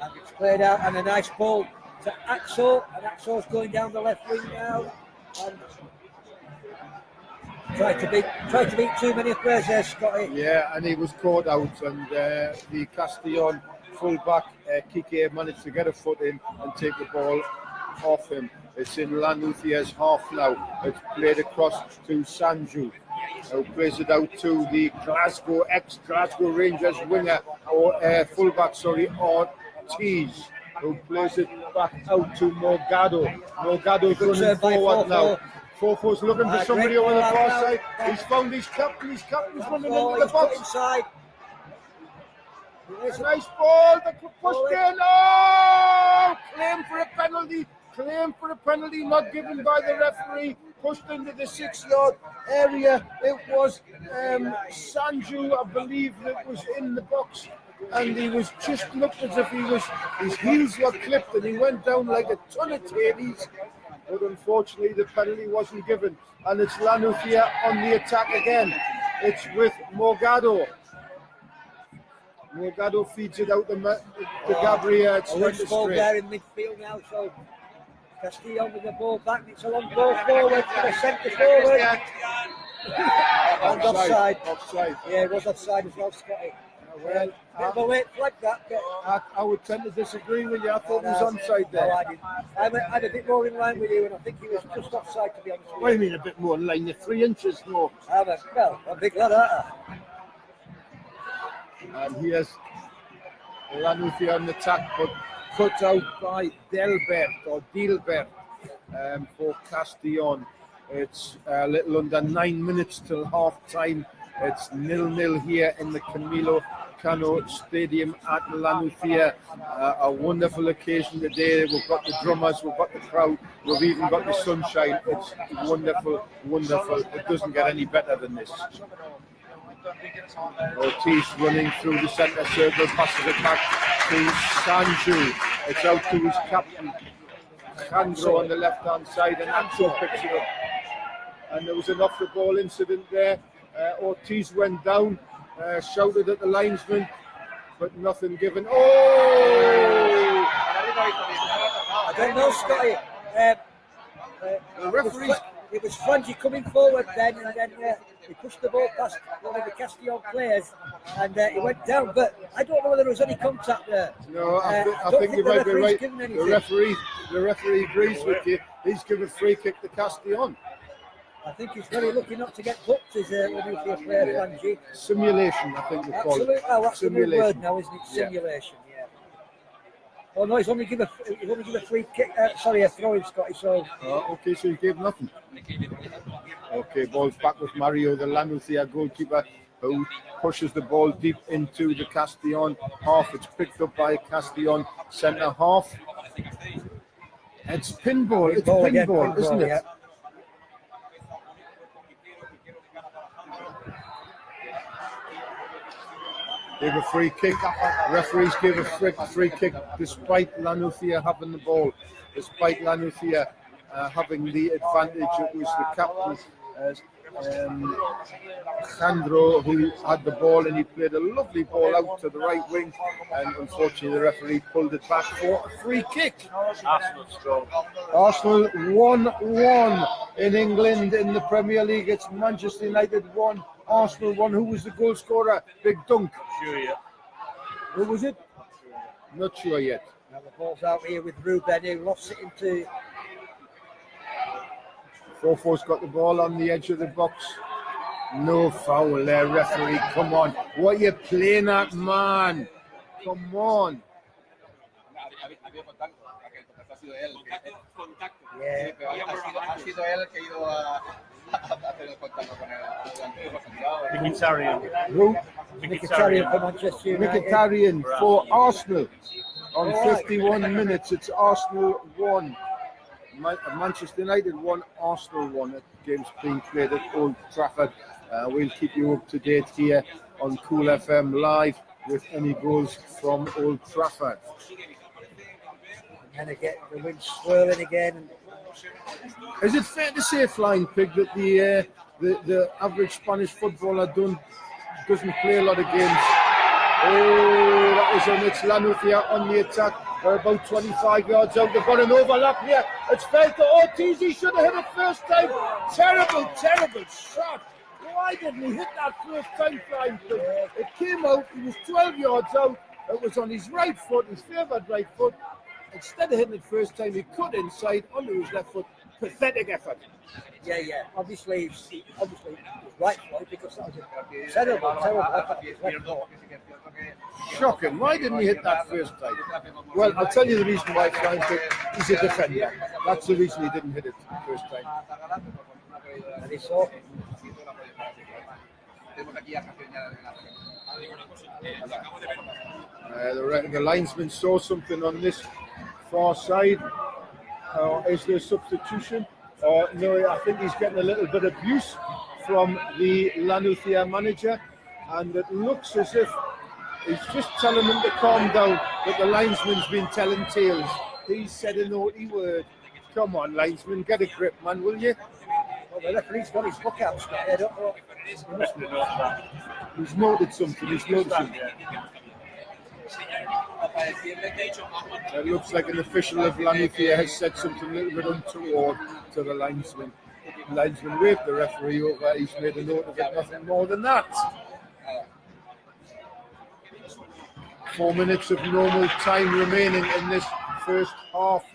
And it's played out, and a nice ball to Axel. And Axel's going down the left wing now. And tried to beat too many players there, Scotty. Yeah, and he was caught out, and the Castellon fullback Kike managed to get a foot in and take the ball off him. It's in Lanucia's half now. It's played across to Sanju, who plays it out to the ex-Glasgow Rangers winger, or fullback, Ortiz, who plays it back out to Morgado. Morgado's running forward now. Fofo's looking for somebody over the far side. He's found his captain. His captain's running into the box. Inside. It's a nice ball. The pushed in. Oh! Claim for a penalty. Not given by the referee. pushed into the 6-yard area. It was Sanju, I believe, that was in the box, and he was just looked as if his heels were clipped, and he went down like a ton of taties. But unfortunately, the penalty wasn't given, and it's La Nucia on the attack again. It's with Morgado. Morgado feeds it out to Gabriel. It's A loose ball straight. there in midfield now, so Castellon with the ball back. It's a long ball forward for the centre forward. And offside. Offside. Yeah, it was offside as well, Scotty. Well, Bit of a late flag that. But I would tend to disagree with you. I thought it was onside no, there. I didn't. I'm a bit more in line with you, and I think he was just offside, to be honest with you. What do you mean a bit more in line? You're 3 inches more. I'm a big lad, aren't I? And here's La Nucia on the attack, but cut out by Dilbert for Castellon. It's a little under 9 minutes till half time. It's 0-0 here in the Camilo Cano Stadium at La Nucia. A wonderful occasion today. We've got the drummers, we've got the crowd, we've even got the sunshine. It's wonderful, wonderful. It doesn't get any better than this. Ortiz running through the centre circle, passes it back to Sanju. It's out to his captain, Alejandro, on the left-hand side, and Ancho picks it up. And there was an off-the-ball incident there. Ortiz went down, shouted at the linesman, but nothing given. Oh! I don't know, Scotty. The referee's... It was Frangie coming forward then, and then he pushed the ball past one of the Castellon players, and he went down. But I don't know whether there was any contact there. No, I don't think you the might be referee's right. given The anything. referee agrees with you. He's given a free kick to Castellon. I think he's very lucky not to get booked as a nuclear player, Frangie. Simulation, I think they call it. Absolutely. Oh, that's the new Simulation. word now, isn't it? Simulation. Yeah. Oh no, he's only given a free kick. Sorry, a throw-in, Scotty. So. Okay, so he gave nothing. Okay, ball's back with Mario, the La Nucia goalkeeper, who pushes the ball deep into the Castellon half. It's picked up by Castellon centre half. It's pinball. It's pinball, isn't it? Yeah. Gave a free kick. Referees gave a free kick despite La Nucia having the ball. Despite La Nucia having the advantage. It was the captain, Alejandro, who had the ball, and he played a lovely ball out to the right wing, and unfortunately the referee pulled it back for a free kick. Arsenal 1-1 in England in the Premier League. It's Manchester United 1, Arsenal 1. Who was the goal scorer? Big dunk. Sure, yeah. Who was it? Not sure yet. Now the ball's out here with Ruben, who lost it into. Fofo's got the ball on the edge of the box. No foul there, referee. Come on. What are you playing at, man? Come on. Yeah. Mkhitaryan. Who? Mkhitaryan for Manchester United. Mkhitaryan for Arsenal. On 51 minutes, it's Arsenal 1. Manchester United 1, Arsenal 1. The game's being played at Old Trafford. We'll keep you up to date here on Cool FM Live with any goals from Old Trafford. And again, the wind swirling again. Is it fair to say, Flying Pig, that the average Spanish footballer doesn't play a lot of games? Oh, that was on its La Nucia on the attack. They're about 25 yards out. They've got an overlap here. It's fell to Ortiz. He should have hit it first time. Terrible, terrible shot. Why didn't he hit that first time, Flying Pig? It came out. He was 12 yards out. It was on his right foot, his favoured right foot. Instead of hitting it first time, he cut inside onto his left foot. Pathetic effort. Yeah. Obviously, right foot, because that was a terrible effort. Shocking. Why didn't he hit that first time? Well, I'll tell you the reason why, Flying Pig. He's a defender. That's the reason he didn't hit it the first time. And he saw. The linesman saw something on this far side. Is there a substitution? or no, I think he's getting a little bit of abuse from the La Nucia manager, and it looks as if he's just telling him to calm down, but the linesman's been telling tales. He said a naughty word. Come on, linesman, get a grip, man, will you? Well, the referee's got his book out, Scott. I don't know. He's noted something. He's noted something. It looks like an official of La Nucia has said something a little bit untoward to the linesman. The linesman waved the referee over. He's made a note of it. Nothing more than that. 4 minutes of normal time remaining in this first half.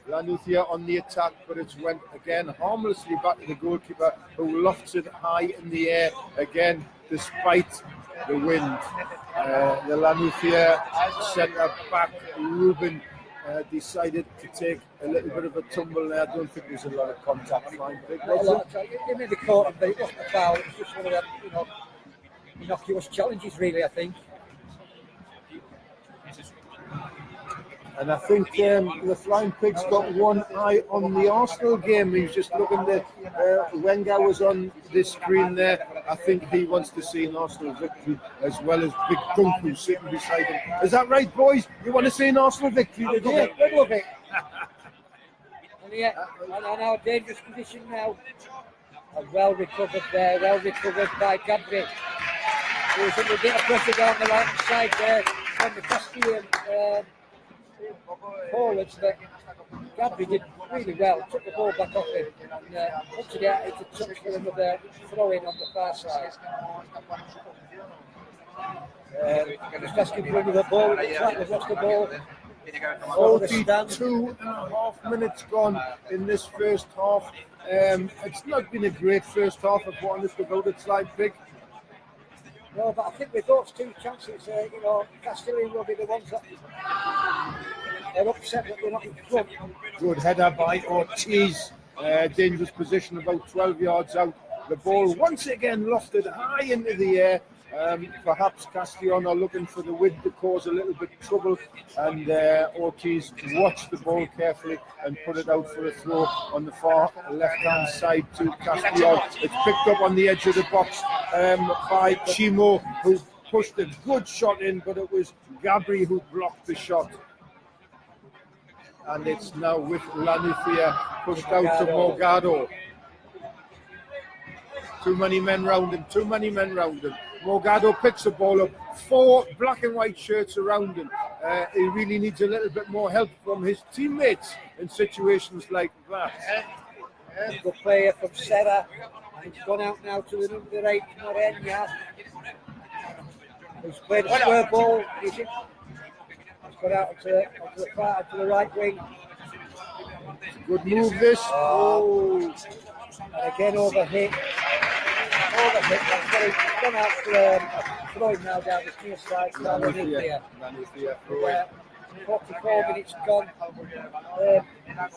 La Nucia on the attack, but it's went again harmlessly back to the goalkeeper, who lofts it high in the air again, despite the wind. The La Nucia centre back, Ruben, decided to take a little bit of a tumble there. I don't think there's a lot of contact. Fine, He may be caught, but it wasn't a foul. It was just one of them, innocuous challenges, really, I think. And I think the Flying Pig's got one eye on the Arsenal game. He's just looking at Wenger was on this screen there. I think he wants to see an Arsenal victory as well as Big Dunk, who's sitting beside him. Is that right, boys? You want to see an Arsenal victory today? We'd love it. And our dangerous position now. And well recovered there, well recovered by Gabri. There's a bit of pressure down the right side there from the Castellon forwards, but Gabri did really well, took the ball back off him and put it out into touch for another throw in on the far side. Just asking for another ball, it looks like they've lost the ball. 42.5 minutes gone in this first half. It's not been a great first half, of what honest about it, Slide Pig. No, but I think with those two chances, Castellon will be the ones that are upset that they're not in front. Good header by Ortiz. Dangerous position, about 12 yards out. The ball once again lofted high into the air. Perhaps Castellon are looking for the wind to cause a little bit of trouble, and Ortiz watched the ball carefully and put it out for a throw on the far left-hand side to Castellon. It's picked up on the edge of the box by Chimo, who pushed a good shot in, but it was Gabri who blocked the shot. And it's now with La Nucia pushed out to Morgado. Too many men round him. Morgado picks the ball up. 4 black and white shirts around him. He really needs a little bit more help from his teammates in situations like that. Good player from Serra. He's gone out now to the number 8, Morena. He's played a square ball. He's got out onto the far, onto the right wing. Good move this. Oh. And again overhit. That's very gone out for throwing now down the near side. La Nucia. 44 minutes gone.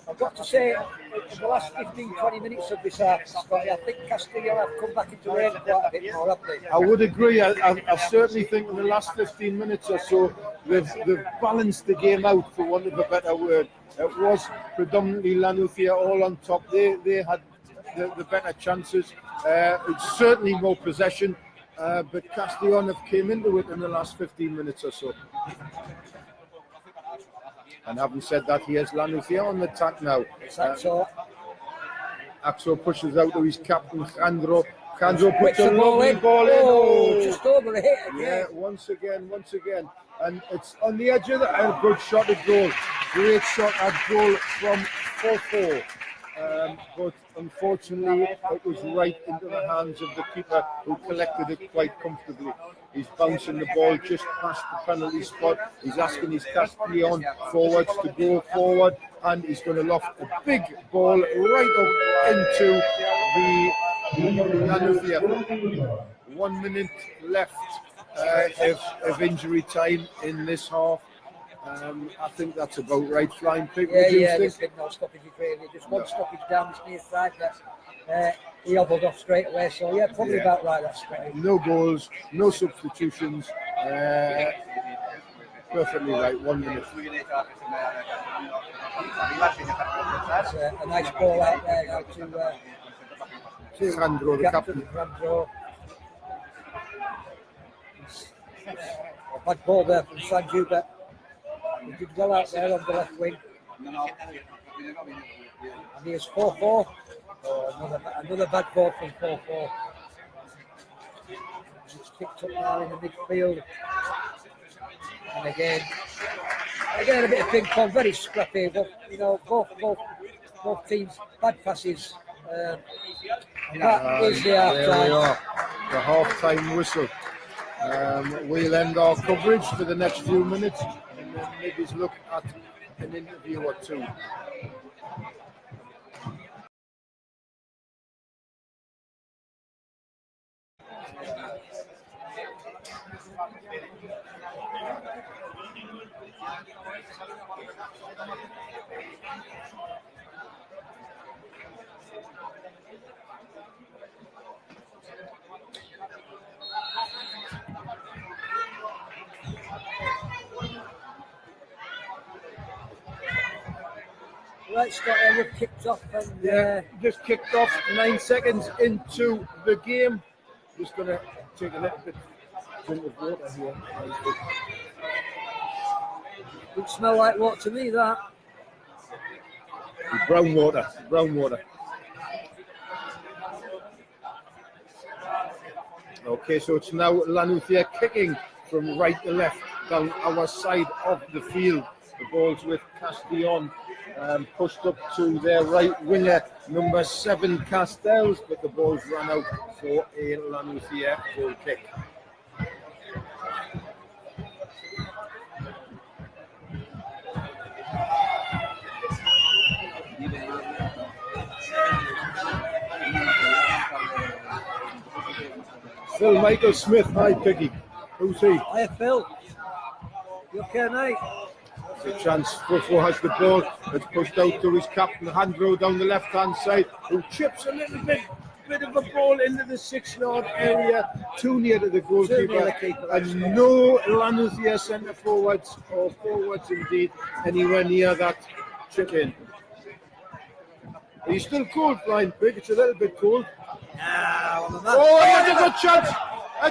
I've got to say, in the last 15-20 minutes of this half, I think Castellon have come back into rain quite a bit more, haven't they? I would agree. I certainly think in the last 15 minutes or so, they've balanced the game out, for want of a better word. It was predominantly La Nucia all on top. They had the better chances. It's certainly more possession, but Castellon have came into it in the last 15 minutes or so. And having said that, here's La Nucia on the attack now. Axo pushes out to his captain, Jandro. Jandro puts a lovely ball in. Oh, just over the hit again. Yeah, once again. And it's on the edge of the good shot at goal. Great shot at goal from 4-4. But unfortunately, it was right into the hands of the keeper, who collected it quite comfortably. He's bouncing the ball just past the penalty spot. He's asking his Castellon forwards to go forward, and he's going to loft a big ball right up into the La Nucia. 1 minute left of injury time in this half. I think that's about right, Flying Pig. Yeah, there's been no stoppage really. Just one stoppage down this near side that he hobbled off straight away. So yeah, probably about right. That's great. No goals, no substitutions. Perfectly right, 1 minute. It's a nice ball out there now to Sandro, the captain. Sandro. A bad ball there from Sanju, but he did well out there on the left wing. And here's 4-4. Oh, another bad ball from 4-4. It's picked up now in the midfield. And again a bit of ping pong, very scrappy. But, you know, both teams bad passes. And that is the half There we time. are, the half-time whistle. We'll end our coverage for the next few minutes and then maybe look at an interview or two. Right, Scotland, we've kicked off and Just kicked off 9 seconds into the game. Just going to take a little bit of water here. it smell like what to me, that. Brown water. Okay, so it's now La Nucia kicking from right to left down our side of the field. The ball's with Castellon, pushed up to their right winger, number 7 Castells, but the ball's run out for a La Nucia goal kick. Phil Michael Smith, hi Piggy. Who's he? Hiya, Phil. You okay, mate? The chance, Buffo has the ball, it's pushed out to his captain, Handro down the left-hand side, who chips a little bit of a ball into the 6-yard area, too near to the goalkeeper, and no La Nucia centre forwards, or forwards indeed, anywhere near that chip-in. Are you still cold, Flying Pig? It's a little bit cold. Oh, that's a good chance!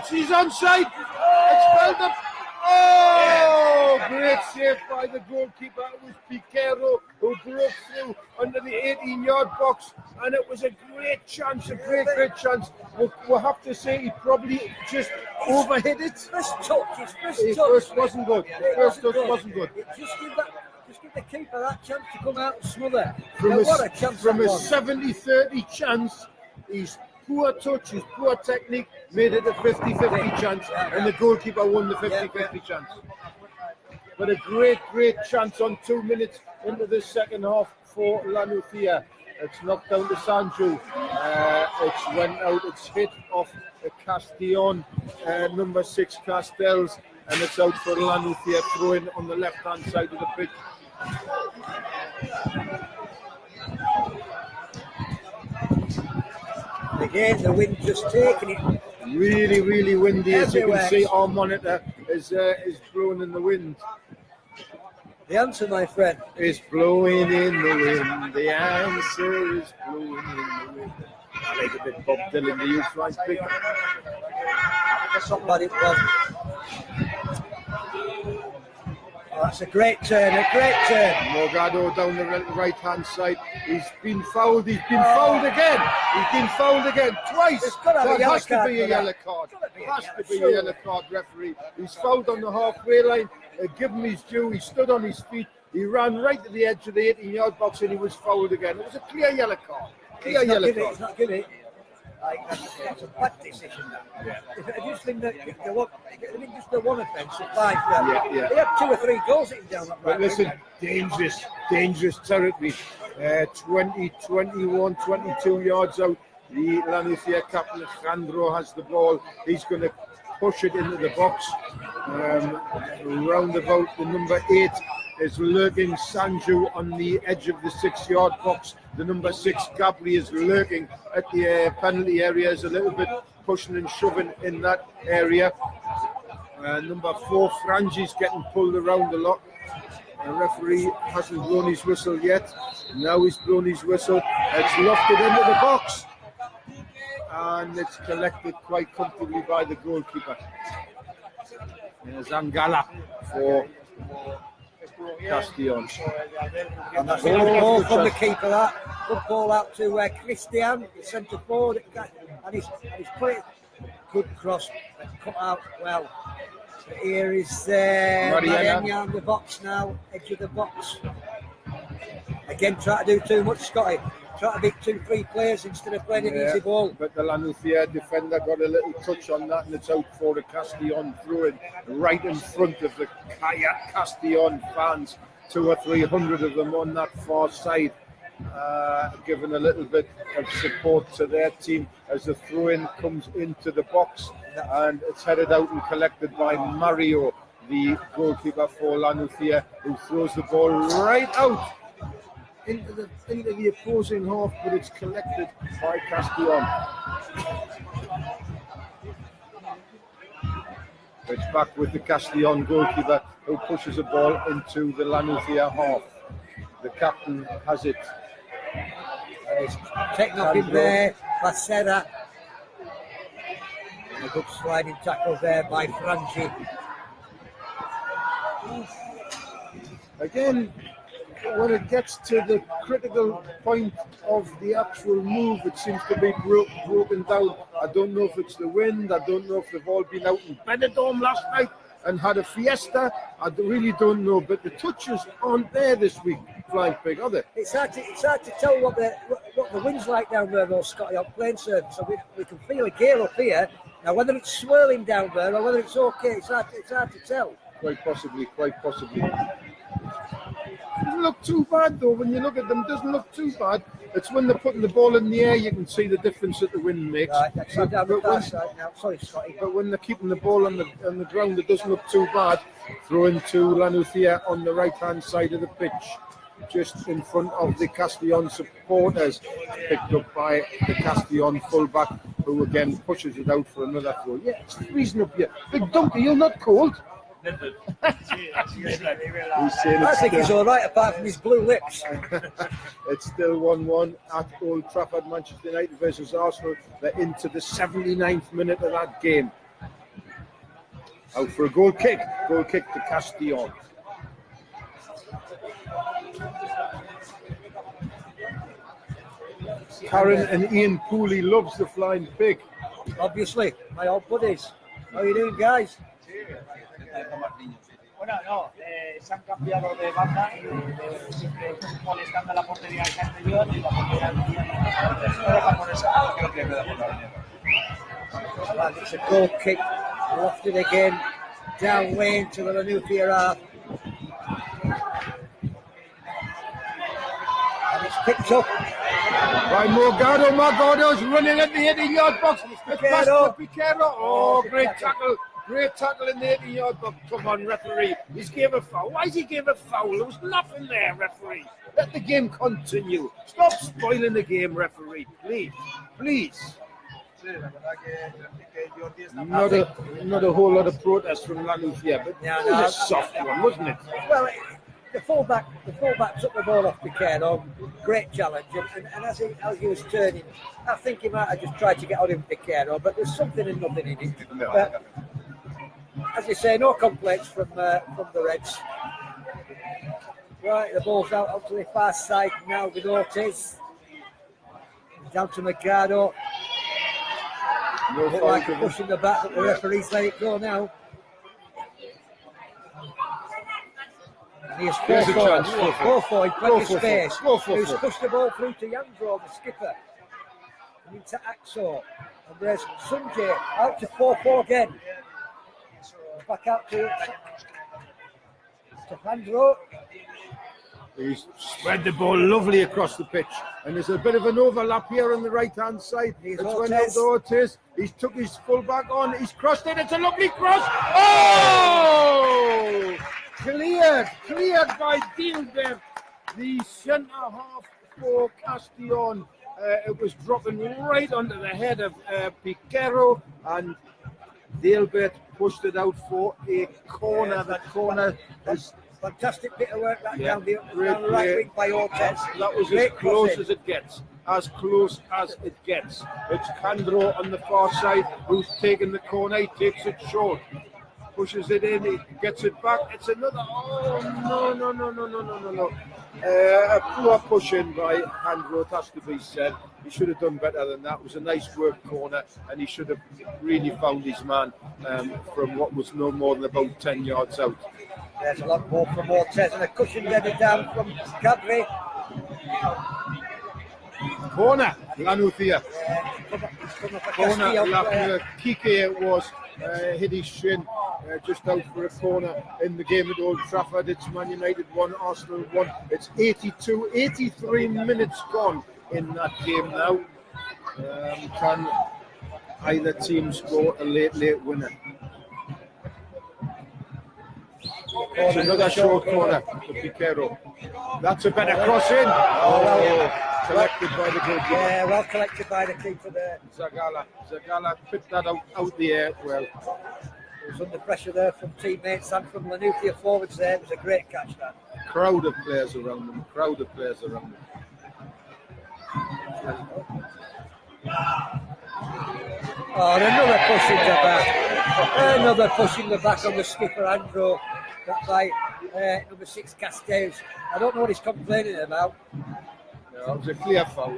He's onside! It's held up! Oh, great save by the goalkeeper. It was Piquero who broke through under the 18-yard box, and it was a great chance, a great chance. We'll have to say he probably just overhit it. First touch. His first wasn't good. First touch wasn't good. Just give the keeper that chance to come out and smother. From What a chance from that a was. 70-30 chance, his poor touch, his poor technique made it a 50-50 chance, and the goalkeeper won the 50-50 chance. But a great chance on 2 minutes into the second half for La Nucia. It's knocked down to Sanju. It's went out, it's hit off Castellon, number 6 Castells, and it's out for La Nucia, throwing on the left-hand side of the pitch. Again, the wind just taking it. Really windy, as you Everywhere. can see. Our monitor is blowing in the wind. The answer, my friend. Is blowing in the wind. The answer is blowing in the wind. I like a bit Bob Dylan. Do you find big? That's not bad, it was. Oh, that's a great turn. Morgado down the right-hand side. He's been fouled again. Twice. It's gotta be That a yellow has to card be a for that. yellow card. Has to be a yellow card, referee. He's fouled on the halfway line. Give him his due. He stood on his feet. He ran right to the edge of the 18-yard box and he was fouled again. It was a clear yellow card. He's not giving it. That's a bad decision. That. I just think that just the one offence, fine. Yeah. They had 2 or 3 goals hitting down that But right. listen, dangerous territory. 20, 21, 22 yards out. The La Nucia captain, Sandro, has the ball. He's going to push it into the box. Round about the number 8 is lurking Sanju on the edge of the 6-yard box. The number 6, Gabri, is lurking at the penalty area, is a little bit pushing and shoving in that area. Number 4, Frangi's getting pulled around a lot. The referee hasn't blown his whistle yet. Now he's blown his whistle. It's lofted into the box. And it's collected quite comfortably by the goalkeeper. Zangala for Castellon. And that's a good ball from the keeper. That good ball out to Christian, the centre forward, and he's put it. Good cross, cut out well. But here is Mariana in the box now, edge of the box. Again, try to do too much, Scotty. Try to beat 2-3 players instead of playing an easy ball. But the La Nucia defender got a little touch on that, and it's out for the Castellon through it right in front of the Castellon fans. 200 or 300 of them on that far side, giving a little bit of support to their team as the throw-in comes into the box, and it's headed out and collected by Mario, the goalkeeper for La Nucia, who throws the ball right out into the opposing half, but it's collected by Castellon. It's back with the Castellon goalkeeper, who pushes the ball into the La Nucia half. The captain has it. And he's taken up in there, Placera. And a good sliding tackle there by Frangi. Again, when it gets to the critical point of the actual move, it seems to be broken down. I don't know if it's the wind. I don't know if they've all been out in Benidorm last night and had a fiesta. I really don't know. But the touches aren't there this week, Flying Pig, are they? It's hard to tell what the wind's like down there, though, Scotty, on plane surface. So we can feel a gale up here. Now, whether it's swirling down there or whether it's okay, it's hard to tell. Quite possibly. Doesn't look too bad though. When you look at them, doesn't look too bad. It's when they're putting the ball in the air you can see the difference that the wind makes. Right, that's down the far side now. Sorry, Scotty. But when they're keeping the ball on the ground, it doesn't look too bad. Throwing to La Nucia on the right hand side of the pitch, just in front of the Castellon supporters, picked up by the Castellon fullback, who again pushes it out for another throw. Yeah, it's freezing up here. Big donkey, you're not cold. I think he's all right, apart from his blue lips. It's still 1-1 at Old Trafford. Manchester United versus Arsenal. They're into the 79th minute of that game. Out for a goal kick to Castellon. Karen and Ian Pooley loves the Flying Pig. Obviously, my old buddies. How are you doing, guys? Bueno, no, se han cambiado de banda y siempre molestando a la portería de Castellón y la portería de esa. Creo que me da por la Well, it's a goal kick, lofted again, down lane to the La Nucia half. And it's picked up by Morgado. Morgado's running at the 18-yard box. It's past to Piquero. Oh, great tackle. Great tackle in the 18-yard box. Come on, referee. He's gave a foul. Why has he gave a foul? There was nothing there, referee. Let the game continue. Stop spoiling the game, referee. Please. Not a whole lot of protest from La Nucia, but it was a soft one, wasn't it? Well, the fullback took the ball off Piquero. Great challenge, and as he was turning, I think he might have just tried to get on him, Piquero, but there's something and nothing in it. But, as you say, no complaints from the Reds. Right, the ball's out to the far side now with Ortiz. Down to Mercado. Look like pushing the back, but the referee's let it go now. And he has go for it, plenty of space. He's pushed the ball through to Yandro, the skipper. And into Axo. And there's Sunjay out to 4-4 again. Back out to Pandro. He's spread the ball lovely across the pitch, and there's a bit of an overlap here on the right hand side. It's went out to Ortiz. He's took his full back on, he's crossed it, it's a lovely cross. Oh! Cleared by Dilbert, the centre half for Castellon. It was dropping right onto the head of Piquero, and Dalebert pushed it out for a corner. The corner is Fantastic bit of work that Yeah, down the great down the right play. wing by Ortiz. that was as Great close crossing. as it gets. As close as it gets. It's Candro on the far side who's taking the corner. He takes it short. Pushes it in, he gets it back. It's another. Oh, no. A poor push in by Candro, it has to be said. He should have done better than that. It was a nice work corner, and he should have really found his man from what was no more than about 10 yards out. There's a lot more from Ortiz and a cushion headed down from Cadbury. Corner, La Nucia. Come up a Corner, Castellon La player. Nucia. Kike was hit his shin just out for a corner in the game at Old Trafford. It's Man United 1, Arsenal 1. It's 83 minutes gone in that game now. Can either team score a late winner? It's another short corner to Piquero. That's a better cross in. Collected by the goalkeeper. Yeah, well collected by the keeper there. Zagala picked that out the air well. He was under pressure there from teammates and from La Nucia forwards there. It was a great catch that. Crowd of players around them. Oh, and another push in the back. Another push in the back on the skipper, Andrew. That by number 6, Castellon. I don't know what he's complaining about. No, it was a clear foul.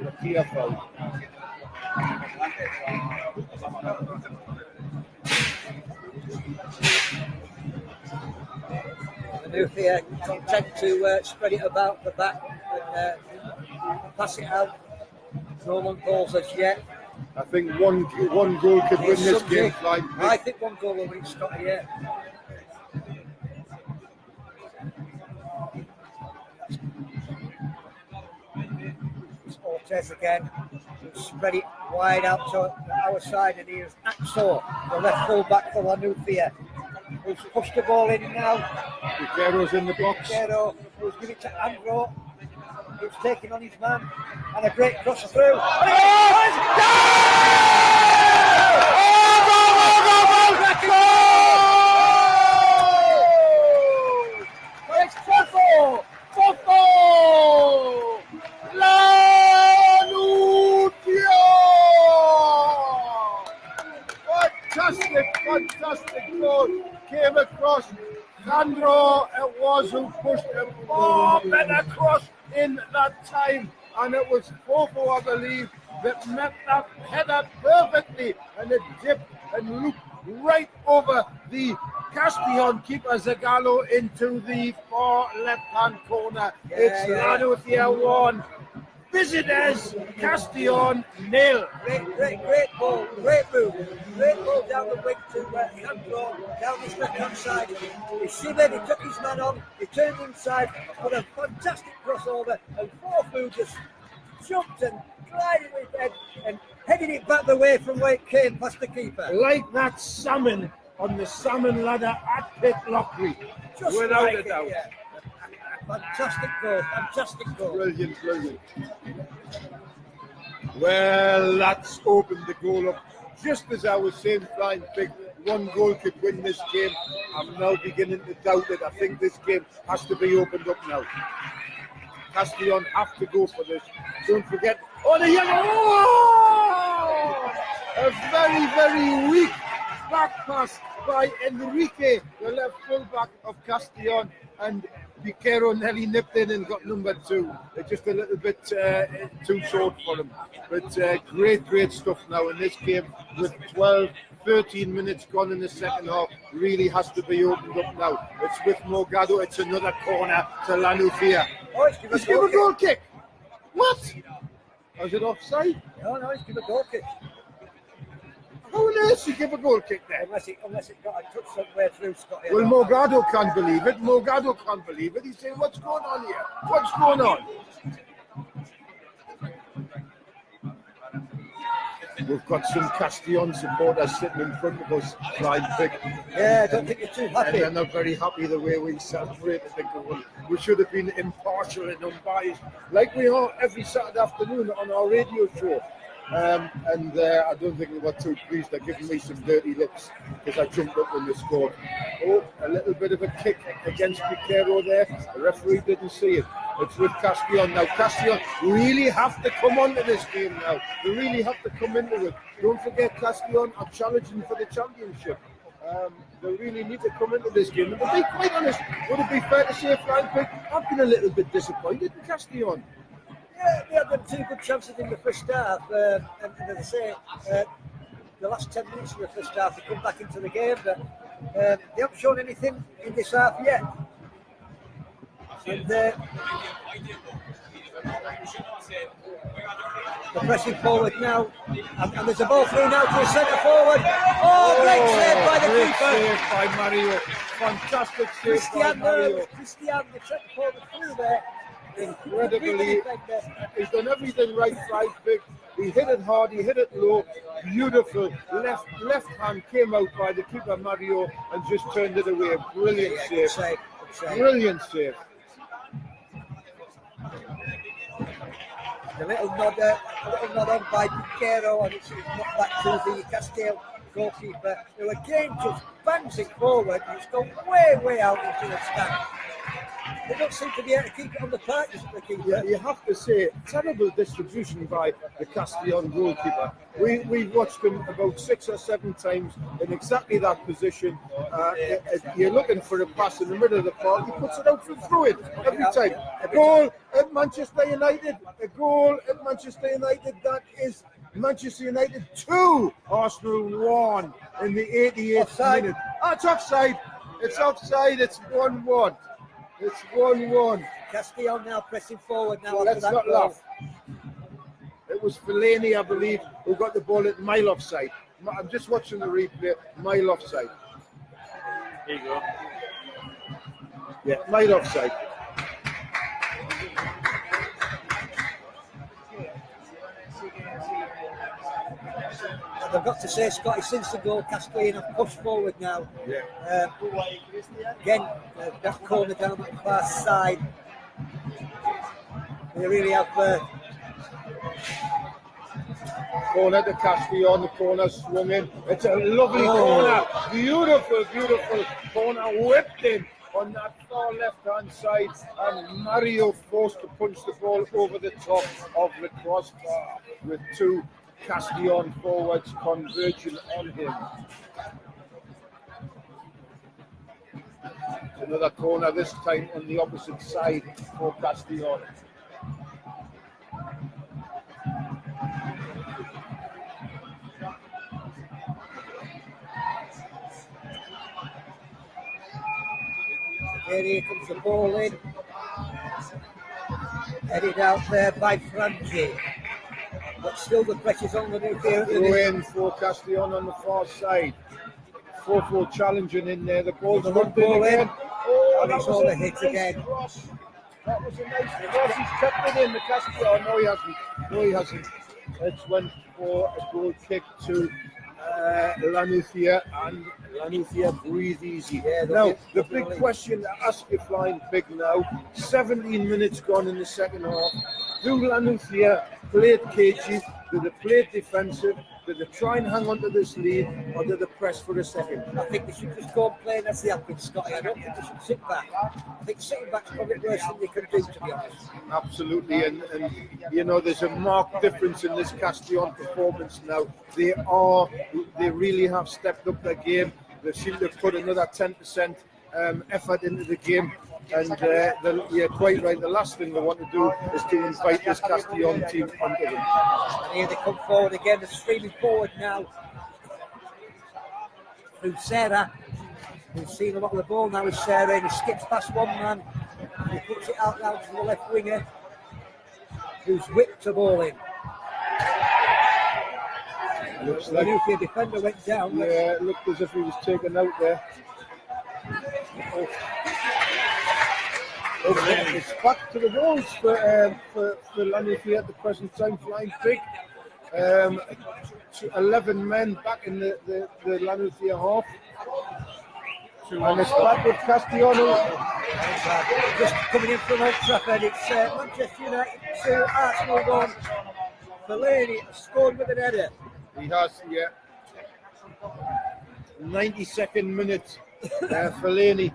The Nucia content to spread it about the back and pass it out. No one goals as yet. I think one goal could win this game. Flying big. I think one goal will win Scotty, yeah. It's Ortiz again. Spread it wide out to our side, and here's Axel, the left full back for La Nucia, who's pushed the ball in now. Piquero's in the box. Piquero, who's giving it to Andro, who's taking on his man, and a great cross through. It's Fofo! La Nucia! Fantastic goal. Came across. Sandro it was who pushed a better cross in that time. And it was Fofo, I believe, that met that header perfectly. And it dipped and looped right over the Castellon keeper Zagallo into the far left-hand corner. It's La Nucia 1. Visitors, Castellon 0. Great ball, great move. Great ball down the wing to Candro, down his left-hand side. He shimmered, he took his man on, he turned inside, put a fantastic crossover, and Fofo just jumped and glided with it and headed it back the way from where it came past the keeper. Like that salmon on the salmon ladder at Pitlochry. Just Without like a doubt. Yeah. Fantastic goal. Brilliant. Well, that's opened the goal up. Just as I was saying, Flying Pig, one goal could win this game. I'm now beginning to doubt it. I think this game has to be opened up now. Castellon have to go for this. Don't forget. Oh, the yellow! Oh! A very weak back pass by Enrique, the left full-back of Castellon, and Piquero nearly nipped in and got number 2. Just a little bit too short for him. But great stuff now in this game with 13 minutes gone in the second half. Really has to be opened up now. It's with Morgado. It's another corner to La Nucia. Oh, He's given a goal kick. What? Was it offside? No, he's given a goal kick. How on earth did he give a goal kick there? Unless it got a touch somewhere through Scotty. Well, Morgado can't believe it. He's saying, what's going on here? What's going on? We've got some Castellon supporters sitting in front of us, Flying Pig. Yeah, I don't think you're too happy. And they're not very happy the way we celebrated the goal. We should have been impartial and unbiased, like we are every Saturday afternoon on our radio show. and I don't think they were too pleased. They're giving me some dirty looks because I jumped up when they scored. Oh, a little bit of a kick against Piquero there. The referee didn't see it. It's with Castellon now. Castellon really have to come onto this game now. They really have to come into it. Don't forget, Castellon are challenging for the championship. They really need to come into this game. And to be quite honest, would it be fair to say, Flying Pig, I've been a little bit disappointed in Castellon. Yeah, they had them 2 good chances in the first half, and as I say, the last 10 minutes of the first half, they come back into the game, but they haven't shown anything in this half yet. And they're pressing forward now, and there's a ball through now to the centre forward. Oh, great save by the keeper. Save by Mario. Fantastic save by Mario. Christian, the centre forward through there. Incredibly, he's done everything right, Flying Pig. He hit it hard, he hit it low, beautiful. Left hand came out by the keeper Mario and just turned it away. Brilliant save. Brilliant save. A little nod on by Piquero, and it's knocked back to the Castellon goalkeeper, who again just bangs it forward, and it's gone way out into the stand. They don't seem to be able to keep it on the park, the keeper. Yeah, you have to say, terrible distribution by the Castellon goalkeeper. We watched him about 6 or 7 times in exactly that position. You're looking for a pass in the middle of the park, he puts it out for throw-in every time. A goal at Manchester United, a goal at Manchester United. That is Manchester United 2, Arsenal 1 in the 88th minute. Oh, it's offside. It's offside. It's 1-1. It's 1-1. Castellon now pressing forward now. Well, let's not laugh. It was Fellaini, I believe, who got the ball at mile offside. I'm just watching the replay. Mile offside. Here you go. Yeah, mile offside. They've got to say, Scotty, since the goal, Castellon have pushed forward now. Yeah. Again, that corner down the far side. They really have. Corner to Castellon, the corner swung in. It's a lovely corner. Beautiful, beautiful corner whipped in on that far left-hand side. And Mario forced to punch the ball over the top of the crossbar with 2 Castellon forwards converging on him. Another corner, this time on the opposite side for Castellon. Here comes the ball in. Headed out there by Franchi. But still the pressure's on the Nucia. Throw in for Castellon on the far side. 4-4 challenging in there. The ball's lumped in again. Oh, and it's on the hit again. Cross. That was a nice cross. He's kept it in the Castellon. No, he hasn't. No, he hasn't. It's went for a goal kick to La Nucia, and La Nucia breathe easy. Yeah, now, the big question to ask you, Flying Pig, now, 17 minutes gone in the second half. Do La Nucia play it cagey? Do they play it defensive? Do they try and hang on to this lead, or do they press for a second? I think they should just go and play as they have been, Scotty. I don't think they should sit back. I think sitting back's probably the worst thing they can do, to be honest. Absolutely, and you know, there's a marked difference in this Castellon performance now. They really have stepped up their game. They seem to put another 10% effort into the game. And you're quite right, the last thing they want to do is to invite this Castellon team onto them. And here they come forward again, they're streaming forward now through Sarah, who's seen a lot of the ball now with Sarah, and he skips past one man, he puts it out now to the left winger, who's whipped the ball in. Looks The like, Nucia defender went down. yeah, it looked as if he was taken out there. It's back to the walls for La Nucia at the present time, Flying Pig. 11 men back in the La Nucia half. And it's back with Castellon. Just coming in from Old Trafford, it's Manchester United 2, Arsenal 1. Fellaini has scored with an header. He has, yeah. 92nd minute, Fellaini.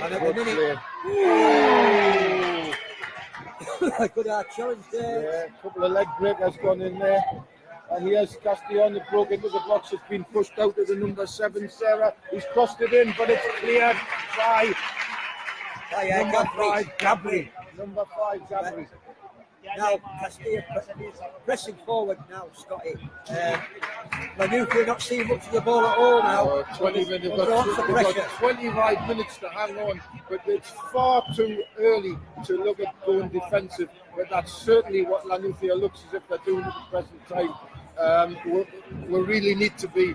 And at the minute, I could have challenged there. Yeah, a couple of leg breakers gone in there. And here's Castellon, that broke into the box. It's been pushed out to the number 7, Sarah. He's crossed it in, but it's cleared by number 5, Gabri. Number 5, Gabri. Now, Castellon pressing forward now, Scotty. La Nucia not seeing much of the ball at all now. 20 minutes, they've got 25 minutes to hang on, but it's far too early to look at going defensive. But that's certainly what La Nucia looks as if they're doing at the present time. We really need to be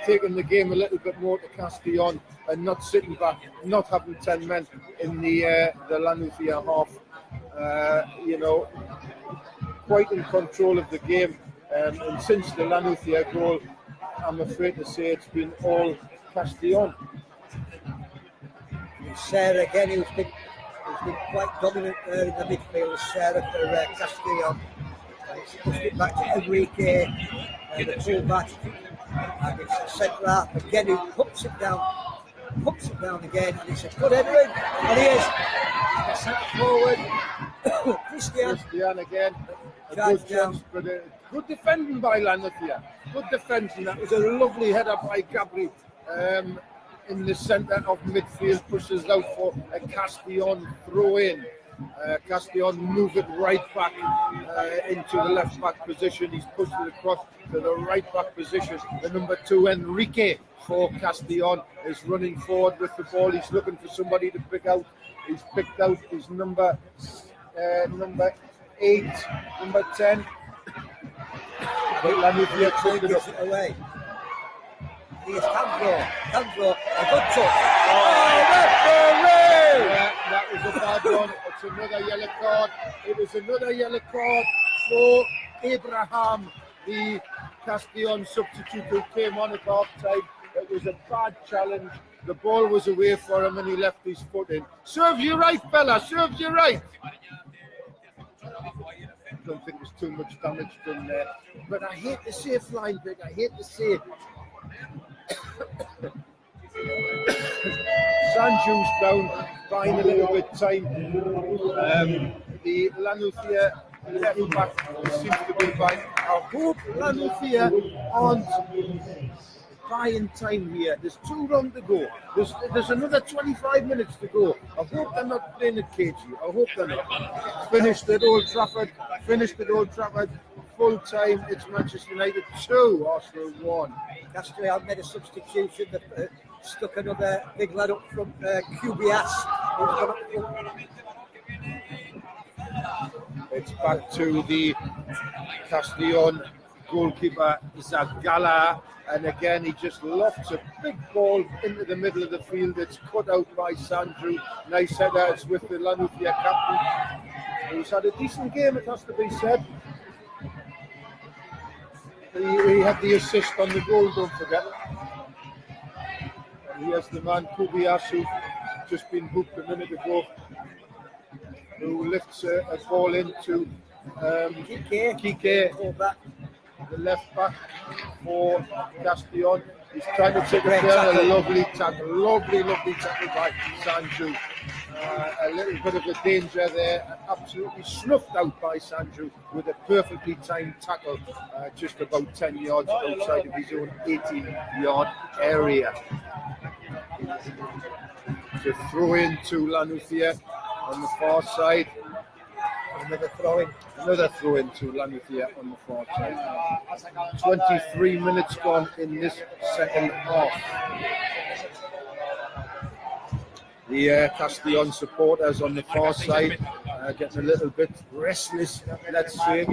taking the game a little bit more to Castellon and not sitting back, not having 10 men in the La Nucia half. Quite in control of the game. And since the La Nucia goal, I'm afraid to say it's been all Castellon. Sarah again, who's been quite dominant there in the midfield. Sarah for Castellon. It's pushed it back to Enrique, the full-back, and it's a centre half again who pumps it down again, and it's a good header in, and he is centre forward. Christian again, a good chance, but good defending by La Nucia. Good defending. That was a lovely header by Gabri in the centre of midfield, pushes out for a Castellon throw in. Castellon move it right back into the left back position. He's pushed it across to the right back position. The number 2, Enrique, for Castellon, is running forward with the ball. He's looking for somebody to pick out. He's picked out his number 8, number 10. But La Nucia took it away. Here's Cambro, a good touch. Yeah, that was a bad one. It's another yellow card. It was another yellow card for Abraham, the Castellon substitute who came on at half time. It was a bad challenge. The ball was away for him and he left his foot in. Serves you right, fella. Serves you right. I don't think there's too much damage done there. But I hate to say Flying Pig. I hate to say it. Sanju's down, buying a little bit time. The La Nucia left back seems to be buying. I hope La Nucia aren't buying time here. There's 2 rounds to go. There's another 25 minutes to go. I hope they're not playing at KG. I hope they're not. Finished at Old Trafford. Full time. It's Manchester United 2, Arsenal 1. Castellon made a substitution that stuck another big lad up from QBS. It's back to the Castellon goalkeeper Zagala, and again he just lofts a big ball into the middle of the field. It's cut out by Sandru. Nice header. It's with the La Nucia captain, who's had a decent game, it has to be said. He had the assist on the goal, don't forget. And he has the man Kubias, who's just been booked a minute ago, who lifts a ball into Kike, the left back for Castellon. He's trying to take it down. A lovely tackle by Sanju. A little bit of a danger there, absolutely snuffed out by Sanju with a perfectly timed tackle just about 10 yards outside of his own 18-yard area. To throw in to La Nucia on the far side. Another throw in to La Nucia on the far side. 23 minutes gone in this second half. The Castellon supporters on the far side getting a little bit restless, let's say.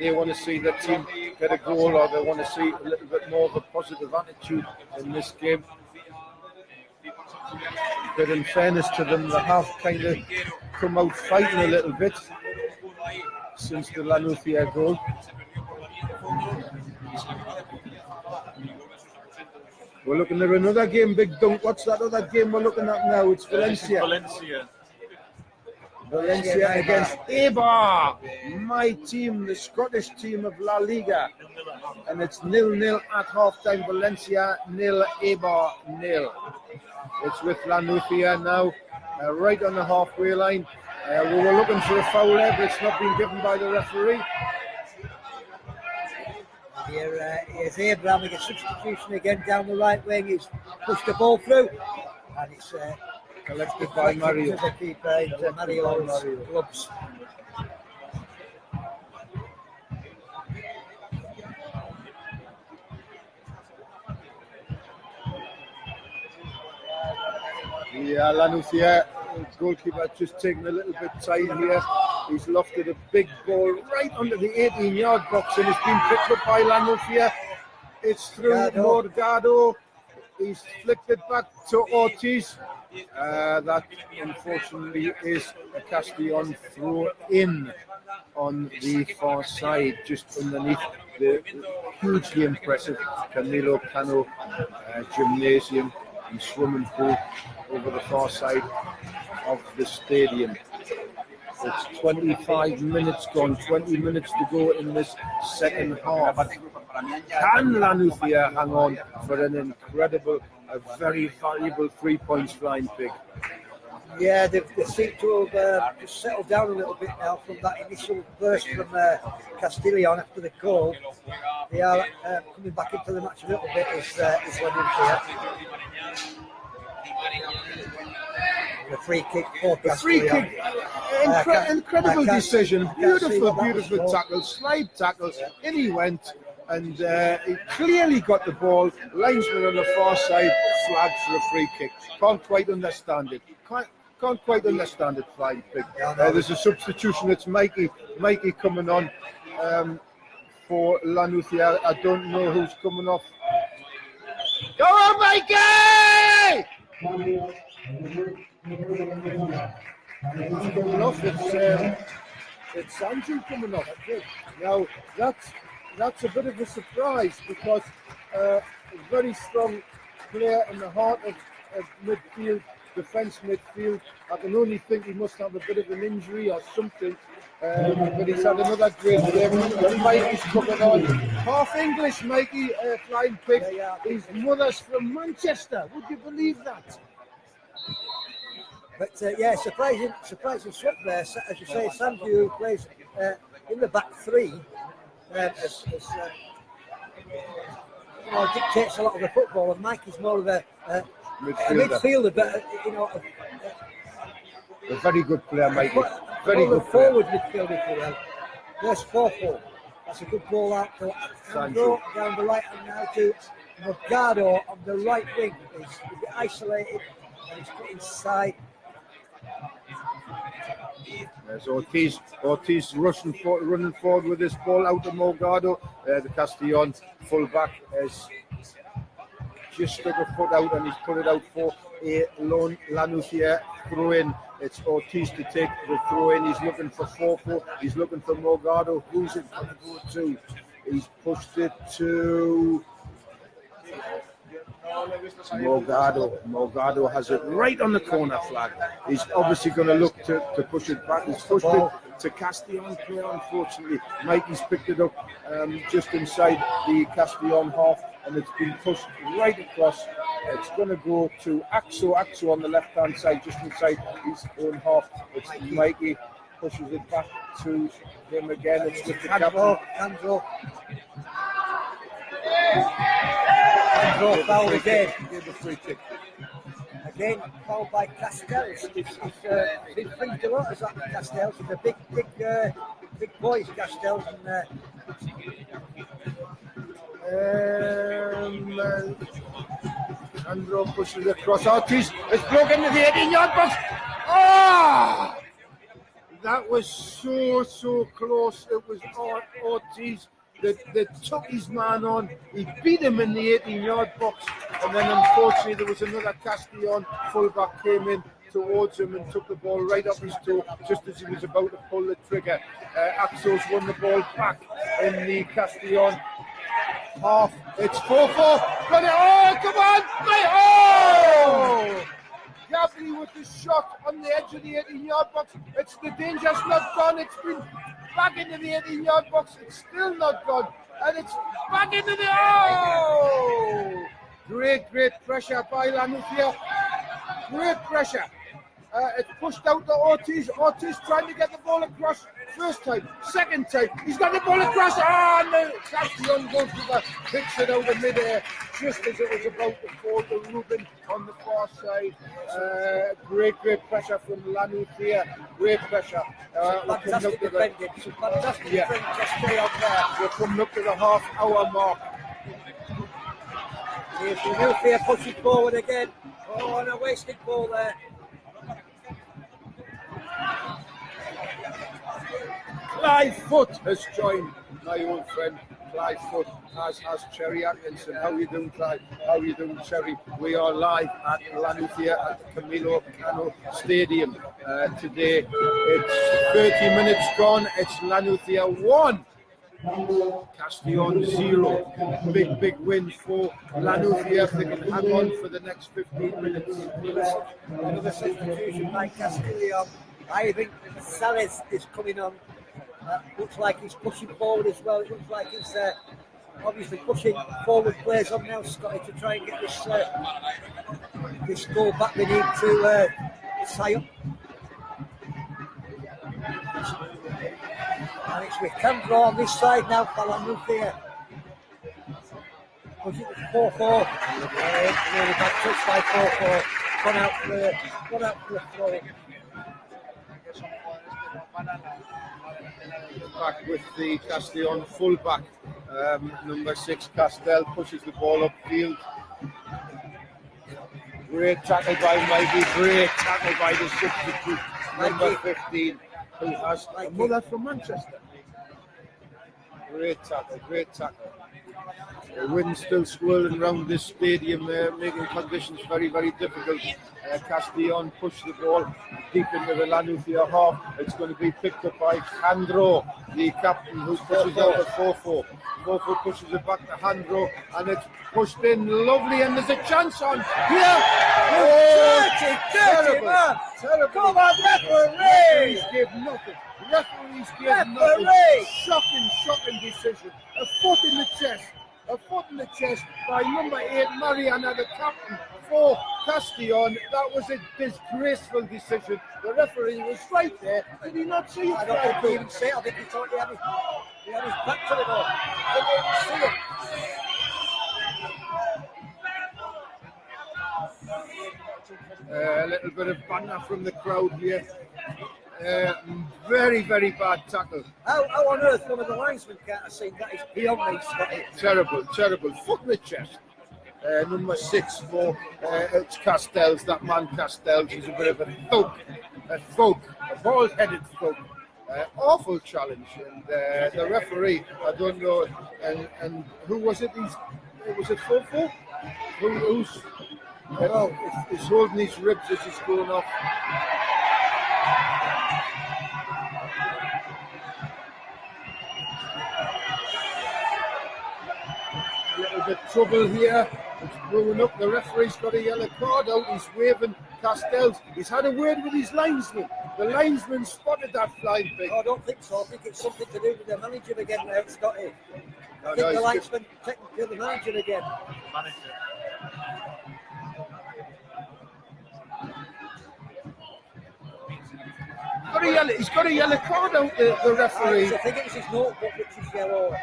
They want to see the team get a goal, or they want to see a little bit more of a positive attitude in this game. But in fairness to them, they have kind of come out fighting a little bit since the La Nucia goal. We're looking at another game, Big Dunk. What's that other game we're looking at now? It's Valencia. Valencia against Eibar, my team, the Scottish team of La Liga. And it's 0-0 at half-time. Valencia 0, Eibar 0. It's with La Nucia now, right on the halfway line. We were looking for a foul there, but it's not been given by the referee. Here is Abraham with a substitution again down the right wing. He's pushed the ball through, and it's Collected by Mario. to the keeper into Mario's gloves. Yeah, La Nucia, goalkeeper, just taking a little bit time here. He's lofted a big ball right under the 18-yard box, and it's been picked up by La Nucia. It's through Morgado. He's flicked it back to Ortiz. That unfortunately is a Castellon throw in on the far side, just underneath the hugely impressive Camilo Cano gymnasium and swimming pool over the far side of the stadium. It's 25 minutes gone, 20 minutes to go in this second half. Can La Nucia hang on for an incredible, a very valuable 3 points flying pig? Yeah, they seem to have just settled down a little bit now from that initial burst from Castellon after the goal. They are coming back into the match a little bit, is La Nucia. The free kick for Castellon. Free kick, incredible decision, beautiful tackle, slide tackle, in he went, and he clearly got the ball, linesman on the far side, flagged for a free kick. Can't quite understand it. Can't quite understand it, flying pig. There's a substitution, it's Mikey coming on for La Nucia. I don't know who's coming off. Go on, Mikey! Who's coming off? It's Andrew coming off. Now that's a bit of a surprise, because a very strong player in the heart of midfield, defence midfield. I can only think he must have a bit of an injury or something. But he's had another great game. Mikey's coming on. Half English, Mikey, flying pig. His mother's from Manchester. Would you believe that? But surprising swap there. As you say, Sanju plays in the back three. Dictates a lot of the football, and Mikey's more of a midfielder, but a very good player, Mikey. Very good forward midfielder, if you will. There's 4-4. That's a good ball out to Sanju down the right, and now to Morgado on the right wing. He's a bit isolated, and he's put inside. There's Ortiz running forward with this ball out to Morgado. The Castellon fullback has just stuck a foot out, and he's put it out for a La Nucia throw in. It's Ortiz to take the throw in. He's looking for 4-4. He's looking for Morgado. Who's it going to go to? He's pushed it to Morgado has it right on the corner flag. He's obviously going to look to push it back. He's pushed it to Castellon player, unfortunately. Mikey's picked it up just inside the Castellon half, and it's been pushed right across. It's going to go to Axo on the left-hand side, just inside his own half. It's Mikey pushes it back to him again. It's with the captain. Andro fouled again. Give the free kick. Again, fouled by Castells. It's been freaked a lot as that Castells. It's a big boys, Castells. And Andro pushes it across. Ortiz. It's broken into the 18-yard box. Ah! That was so close. It was Ortiz that took his man on. He beat him in the 18-yard box, and then unfortunately there was another Castellon fullback came in towards him and took the ball right up his toe just as he was about to pull the trigger. Axos won the ball back in the Castellon half. It's 4-4. Got it. Oh, come on! Oh! Gabby with the a shot on the edge of the 18-yard box. It's the danger's not gone. It's been back into the 18-yard box. It's still not gone. And it's back into the... Oh! Great pressure by La Nucia. Great pressure. It's pushed out to Ortiz. Ortiz trying to get the ball across. First time, second time, he's got the ball across. And the Castellon goes to the picks it out of midair just as it was about to fall to Ruben on the far side. Great pressure from La Nucia. Great pressure. Fantastic defending. Fantastic defending to stay up there. We're coming up to the half-hour mark. Here's La Nucia pushing forward again. Oh, and a wasted ball there. Clive Foot has joined my old friend Clive Foot, as Cherry Atkinson. How you doing, Clive? How you doing, Cherry? We are live at La Nucia at the Camilo Cano Stadium today. It's 30 minutes gone. It's La Nucia 1. Castellon 0. Big win for La Nucia. They can hang on for the next 15 minutes. Another substitution by Castellon. I think Salas is coming on. Looks like he's pushing forward as well. It looks like he's obviously pushing forward players on now, Scotty, to try and get this goal back they need to tie up. And it's with Candro on this side now for La Nucia. Was it 4-4? Really bad touch by 4-4. Gone out for a throw. Back with the Castellon fullback, number 6 Castell pushes the ball upfield. Great tackle by Mikey, great tackle by the substitute, number 15, who has a mother from Manchester. Great tackle. The wind still swirling around this stadium, making conditions very difficult. Castellon push the ball deep into the La Nucia half. It's going to be picked up by Handro, the captain, who pushes out the 4-4. 4-4 pushes it back to Handro, and it's pushed in lovely, and there's a chance on here. Oh, dirty, man. Terrible. Come on, referee! Referees gave nothing. Shocking decision. A foot in the chest by number 8, Mariana, the captain for Castellon. That was a disgraceful decision. The referee was right there. Did he not see it? I don't think he even see it. I think he thought he had his back to the ball. I didn't even see it. A little bit of banter from the crowd here. Very bad tackle. How on earth one of the linesmen can't have seen that? Is beyond me, Scotty. Terrible. Foot in the chest. Number 6 for it's Castells. That man Castells is a bit of a bald-headed thug. Awful challenge, and the referee, I don't know, and who was it? Was it 4-4? He's holding his ribs as he's going off. A little bit trouble here. It's blowing up. The referee's got a yellow card out. He's waving Castells. He's had a word with his linesman. The linesman spotted that flying pig. I don't think so. I think it's something to do with the manager again now, Scotty. I think the linesman taking to the manager again. He's got a yellow card out, the referee. I think it was his notebook which is yellow.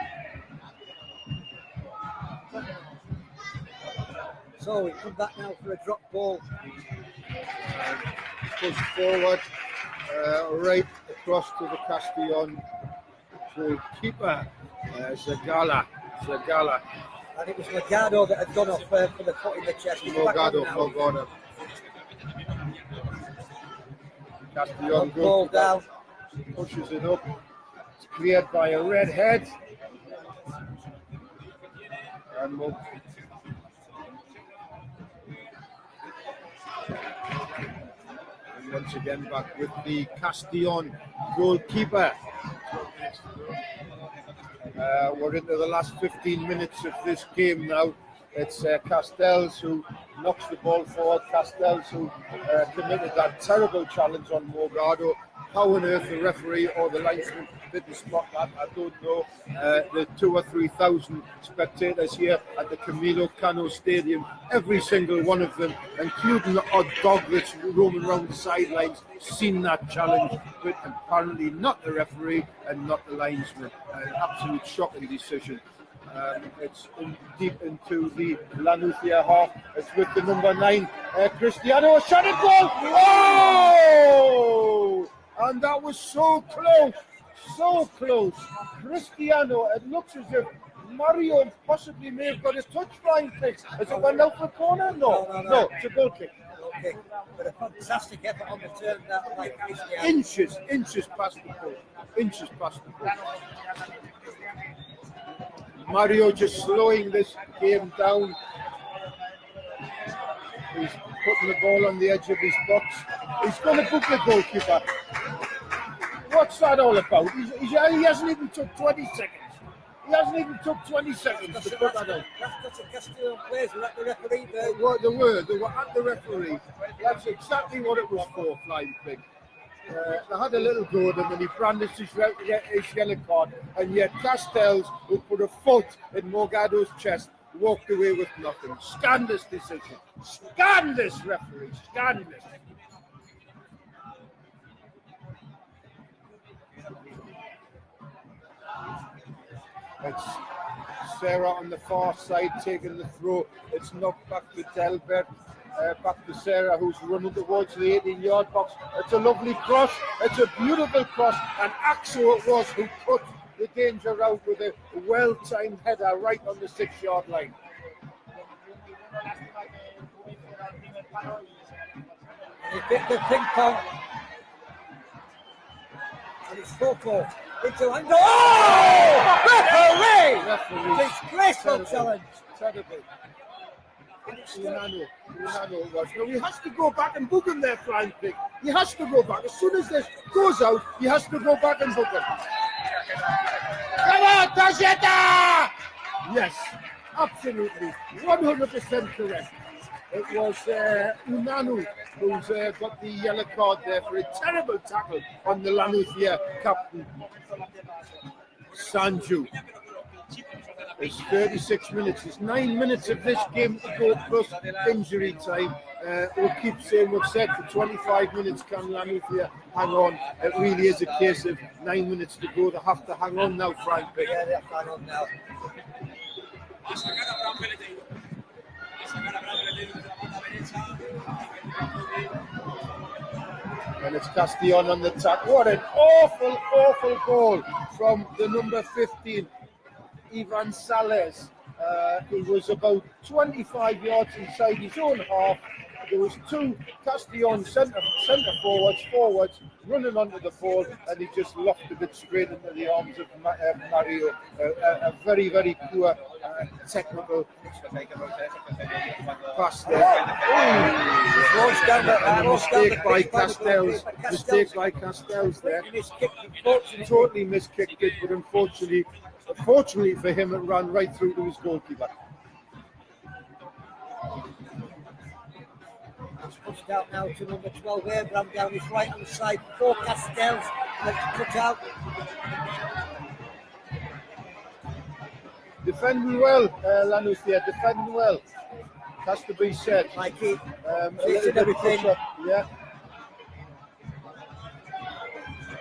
So we come back now for a drop ball. Push forward, right across to the Castellon keeper, Zagala. And it was Morgado that had gone off for the foot in the chest. Morgado. Castellon ball down. Pushes it up. It's cleared by a red head. And once again back with the Castellon goalkeeper. We're into the last 15 minutes of this game now. It's Castells who knocks the ball forward. Castells, who committed that terrible challenge on Morgado. How on earth the referee or the linesman didn't spot that, I don't know. The 2,000 or 3,000 spectators here at the Camilo Cano Stadium, every single one of them, including the odd dog that's roaming around the sidelines, seen that challenge, but apparently not the referee and not the linesman. An absolute shocking decision. It's deep into the La Nucia half. It's with the number 9, Cristiano, a shot at goal! Oh! And that was so close, so close. Cristiano, it looks as if Mario possibly may have got a touch flying kick. Has it went out for a corner? No, it's a goal kick. Okay, but a fantastic effort on the turn that by Cristiano. Inches past the goal. Inches past the goal. Mario just slowing this game down. He's putting the ball on the edge of his box. He's going to book the goalkeeper. What's that all about? He hasn't even took 20 seconds. He hasn't even took 20 seconds to put that out. That's a Castellon players were at the referee there. They were at the referee. That's exactly what it was for, Flying Pig. They had a little go at him and he brandished his yellow card, and yet Castells, who put a foot in Morgado's chest, walked away with nothing. Scandalous decision. Scandalous referee. Scandalous. It's Sarah on the far side taking the throw. It's knocked back to Delbert. Back to Sarah, who's running towards the 18-yard box. It's a lovely cross. It's a beautiful cross. And Axo it was who put the danger out with a well-timed header right on the 6-yard line. He picked the ping pong. And it's 4-4. Into Angle. Oh! Referee! Disgraceful challenge. Terrible. Unano was. No, he has to go back and book him there, Flying Pig. He has to go back. As soon as this goes out, he has to go back and book him. Come on, Tasheta! Yes, absolutely. 100% correct. It was Unanu who's got the yellow card there for a terrible tackle on the La Nucia captain, Sanju. It's 36 minutes. It's 9 minutes of this game to go plus injury time. We'll keep saying we've said for 25 minutes can La Nucia hang on. It really is a case of 9 minutes to go. They have to hang on now, Frank. Yeah, they have to hang on now. And it's Castellon on the attack. What an awful goal from the number 15, Ivan Sales. He was about 25 yards inside his own half. There was two Castellon centre forwards running onto the ball, and he just lofted it straight into the arms of Mario. A very, very poor technical pass there. Mistake by Castells there. Totally miskicked it, but fortunately for him, it ran right through to his goalkeeper. It's pushed out now to number 12, Abraham down his right hand side for Castells. Let's cut out. Defending well, La Nucia, defending well. Has to be said. Mikey, A little bit of push-up, yeah.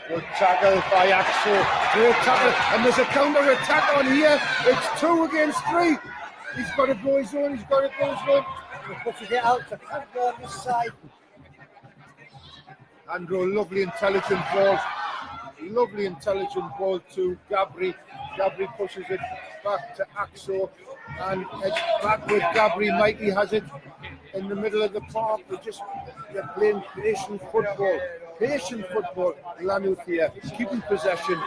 Good tackle by Axel. Great tackle. And there's a counter-attack on here. It's 2 against 3. He's got to go his own. He pushes it out to Andro on this side. Andro, lovely intelligent ball to Gabri. Gabri pushes it back to Axo, and it's back with Gabri. Mikey has it in the middle of the park. They're playing patient football. La Nucia, keeping possession,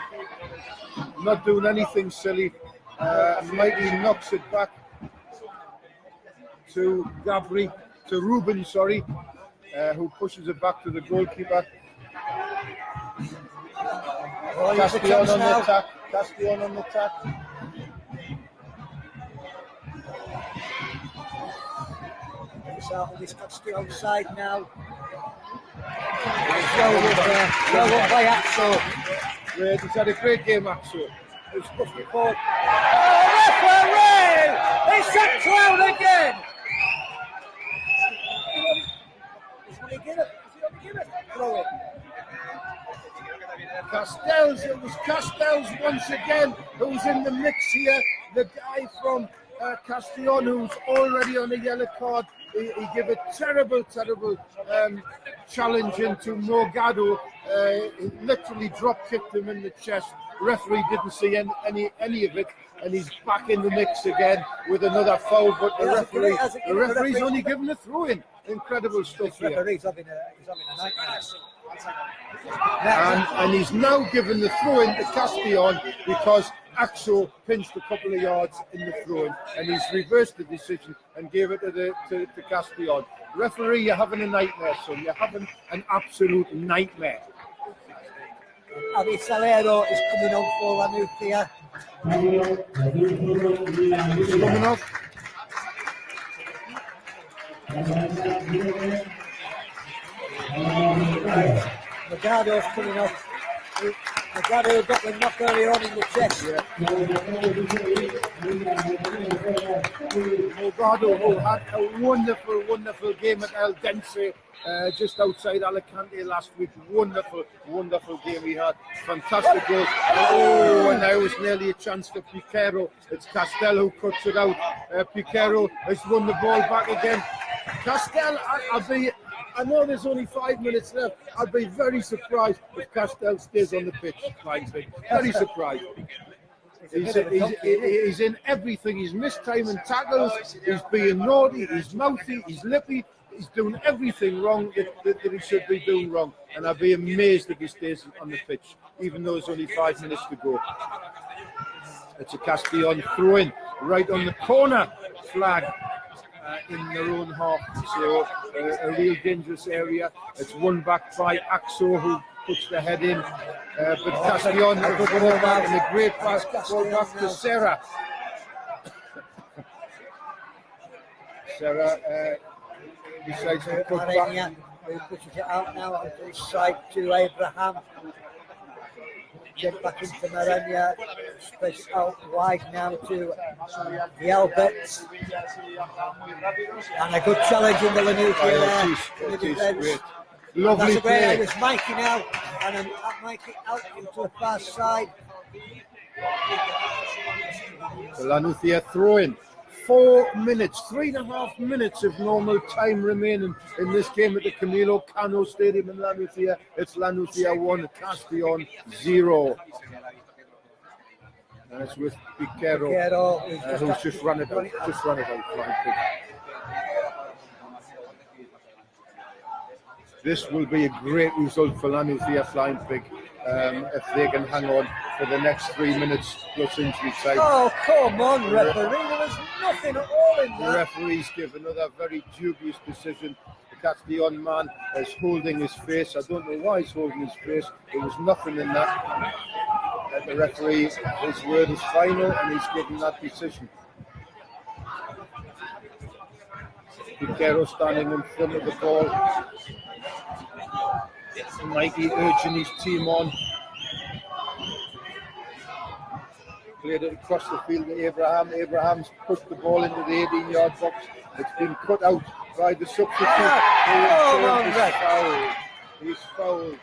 not doing anything silly. Mikey knocks it back to Ruben, who pushes it back to the goalkeeper. Castellon on the attack. out on this Castellon side now. Well up by Axel. Great, he's had a great game, Axel. He's pushed it forward. Oh, referee! It's a clown again! Is he going to give it? Throw it. It was Castells once again who's in the mix here. The guy from Castellon who's already on a yellow card. He gave a terrible challenge into Morgado. He literally drop kicked him in the chest. Referee didn't see any of it, and he's back in the mix again with another foul. But the referee's only given a throw in. Incredible stuff here. Referee's having a nightmare. And he's now given the throw in to Castellon because Axel pinched a couple of yards in the throw-in, and he's reversed the decision and gave it to Castellon. Referee, you're having a nightmare, son. You're having an absolute nightmare. Javi Salero is coming on for La Nucia. He's coming off. Morgado's coming off. Morgado got the knock early on in the chest. Morgado, who had a wonderful game at El Dense, just outside Alicante last week. Wonderful game he had. Fantastic goal. Oh, and there was nearly a chance for Piquero. It's Castell who cuts it out. Piquero has won the ball back again. Castell, I know there's only 5 minutes left. I'd be very surprised if Castell stays on the pitch. Very surprised. He's in everything. He's missed time and tackles. He's being naughty. He's mouthy. He's lippy. He's doing everything wrong that he should be doing wrong. And I'd be amazed if he stays on the pitch, even though there's only 5 minutes to go. It's a Castellon throw-in right on the corner flag. In their own half, so a real dangerous area. It's won back by Axo, who puts the head in, but Castellon have put it back in a great pass ball back to Serra. Serra decides to put back. Who pushes it out now onto his side to Abraham. Get back into Marenia, space out wide now to the Alberts. And a good challenge in the La Nucia there. It is great. Lovely play. It was Mikey now, and Mikey out into the far side. The La Nucia throw-in. 4 minutes, 3.5 minutes of normal time remaining in this game at the Camilo Cano Stadium in La Nucia. It's La Nucia 1, Castellon 0. And it's with Piquero, who's just run it out. This will be a great result for La Nucia Flying Pig if they can hang on for the next 3 minutes plus injury time. Oh, come on, referee. There was nothing at all in that. The referees give another very dubious decision. The Castellon man is holding his face. I don't know why he's holding his face. There was nothing in that. The referee, his word is final, and he's given that decision. Piquero standing in front of the ball. Mikey urging his team on. Played it across the field to Abraham. Abraham's pushed the ball into the 18-yard box. It's been cut out by the substitute. He's fouled.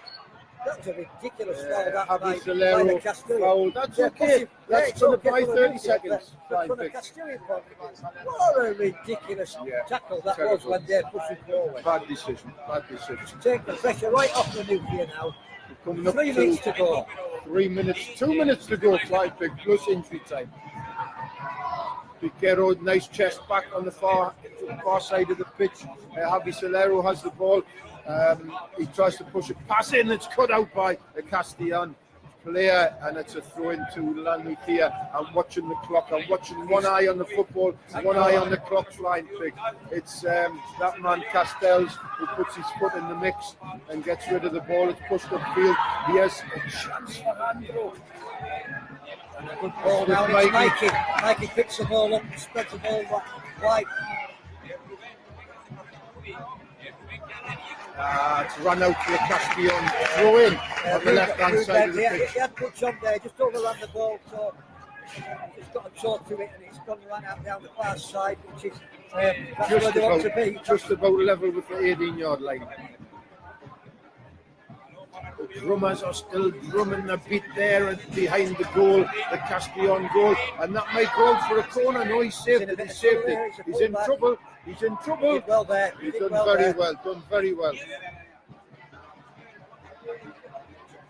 That's a ridiculous foul. Javi Salero foul. That's okay. That's going to buy 30 seconds. From a Castilian point of view, what a ridiculous tackle that was when they're pushing forward. Bad decision. Take the pressure right off the Nucia now. Coming up 3 minutes to go. 3 minutes, 2 minutes to go. Flying Pig plus injury time. Piquero, nice chest back on the far side of the pitch. Javi Salero has the ball. He tries to push it, pass in, it's cut out by the Castellon player, and it's a throw into La Nucia. I'm watching the clock, I'm watching one eye on the football, one eye on the clock. Flying Pig. It's that man Castells who puts his foot in the mix and gets rid of the ball. It's pushed upfield. He has a chance for Andrew. And a good ball now, it's Mikey. Mikey picks the ball up and spreads the ball wide. It's run out to the Castellon throw in on the left-hand side of the pitch. He had good job there, just overran the ball, so it's got a toe to it, and it's gone right out down the far side, which is that's where they want to be. Just about level with the 18-yard line. The drummers are still drumming a bit there and behind the goal, the Castellon goal, and that might call for a corner. No, he saved it. He saved it. He's in trouble. He's in trouble. He did well there. He's done very well. Done very well.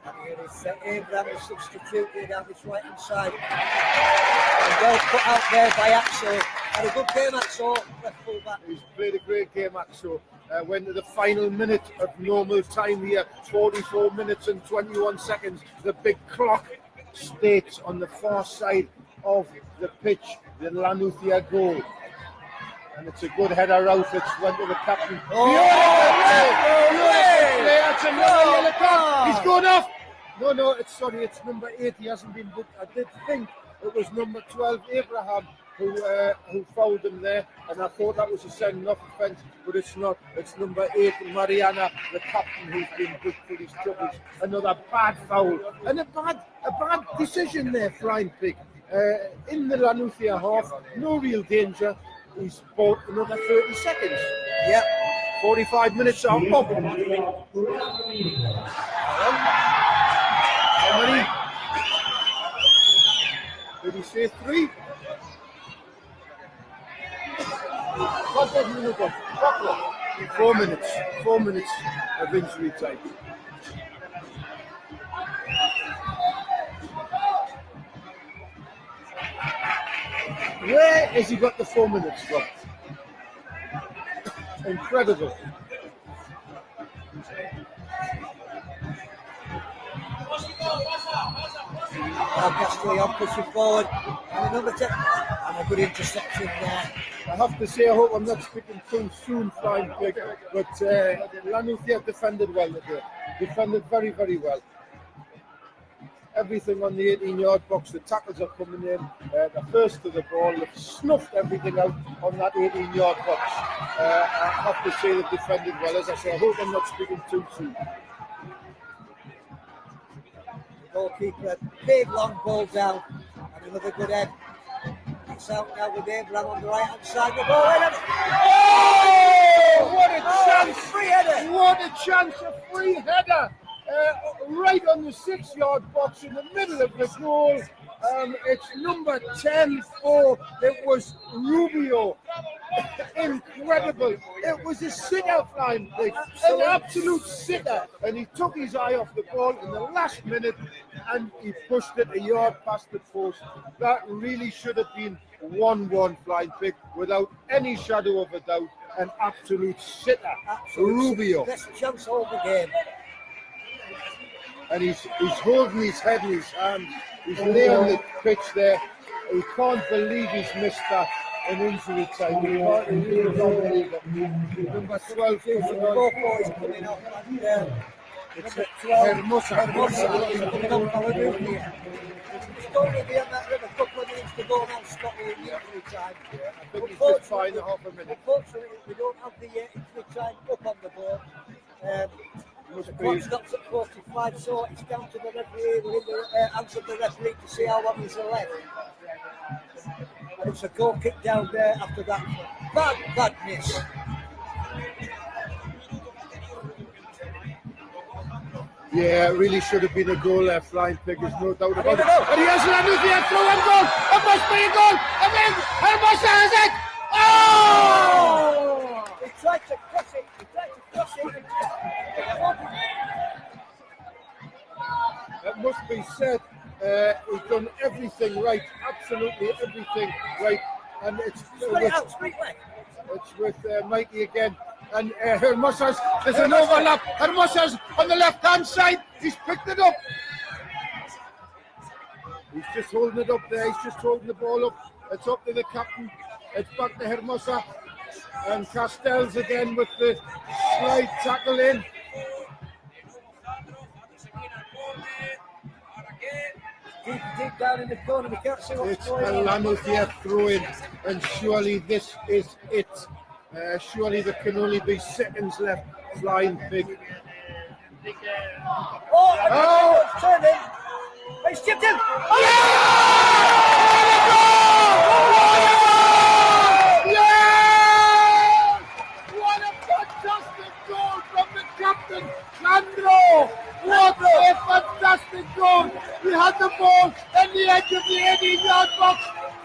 And here is Abraham, the substitute here down this right hand side. And well put out there by Axel. Had a good game, Axel. Left full back. He's played a great game, Axel. Went to the final minute of normal time here, 44 minutes and 21 seconds. The big clock states on the far side of the pitch, the La Nucia goal. And it's a good header out. It's went to the captain. That's another yellow card. He's gone off. No, it's number 8. He hasn't been booked. I did think it was number 12, Abraham, who fouled him there, and I thought that was a sending-off offence, but it's not. It's number 8, Mariana, the captain, who's been booked for his troubles. Another bad foul and a bad decision there, Flying Pig. In the La Nucia half, no real danger. He's bought another 30 seconds. Yeah. 45 minutes are up. How many? Did he say 3? 4 minutes. 4 minutes of injury time. Where has he got the 4 minutes from? Incredible. Castellon pushing forward, and another and a good interception there. I have to say, I hope I'm not speaking too soon, Flying Pig, but La Nucia defended well today. Defended very, very well. Everything on the 18-yard box, the tackles are coming in. The first to the ball, they've snuffed everything out on that 18-yard box. I have to say they've defended well. As I say, I hope I'm not speaking too soon. Goalkeeper, big long ball down, and another good head. It's out now with Abraham on the right hand side. The ball in. Oh, what a chance! Free header! What a chance! A free header! Right on the 6-yard box in the middle of the goal. It's number 10 for, it was Rubio. Incredible. It was a sitter, Flying Pig. An absolute sitter. And he took his eye off the ball in the last minute and he pushed it a yard past the post. That really should have been 1-1, Flying Pig, without any shadow of a doubt. An absolute sitter. Rubio. Best chance all the game. And he's holding his head in his hands. He's laying on the pitch there. He can't believe he's missed that in injury time. He really can't believe it. Number 12 is coming off. It's 12. Hermosa. Coming off Hallelujah. It's going to be on that river. A couple of minutes to go now, Scotland in injury time. I think he's just fine a half a minute. Unfortunately, we don't have the injury time up on the board. The clock stops at 45, so it's down to the referee. We're in the hands of the referee to see how long is left. And it's a goal kick down there after that. Bad miss. Yeah, it really should have been a goal there, Flying Pig, there's no doubt about it. And he has La Nucia through and goal! It must be a goal! And then Hermosa has it! Oh! He tried to cross it. It must be said, he's done everything right, absolutely everything right. And it's with Mikey again. And Hermosa's, there's an overlap. Hermosa's on the left-hand side. He's picked it up. He's just holding it up there. He's just holding the ball up. It's up to the captain. It's back to Hermosa. And Castells again with the slide tackle in. Deep down in the corner. We can't see what's It's going a on. La Nucia throw-in. And surely this is it. Surely there can only be seconds left. flying pig. Oh, turning. He's chipped in. Yes! What a fantastic goal from the captain, Sandro! What a fantastic goal! He had the ball at the edge of the 18-yard box.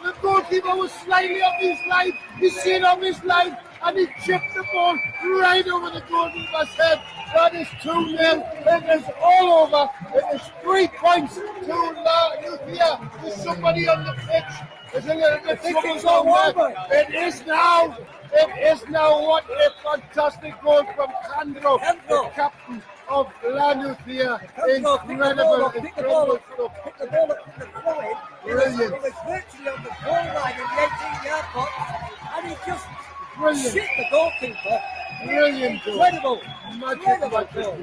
The goalkeeper was slightly off his line. He's seen off his line and he chipped the ball right over the goalkeeper's head. That is 2-0. It is all over. It is 3 points to La Nucia. There's somebody on the pitch. There's a little bit trouble down there. It is now. It is now. What a fantastic goal from Sandro, the captain of La Nucia. Incredible, incredible stuff. Pick the ball up from the throw-in. Brilliant. It was virtually on the goal line in the 18-yard box, and he just Brilliant. shit the goalkeeper. Brilliant goal. Incredible. Magic goal.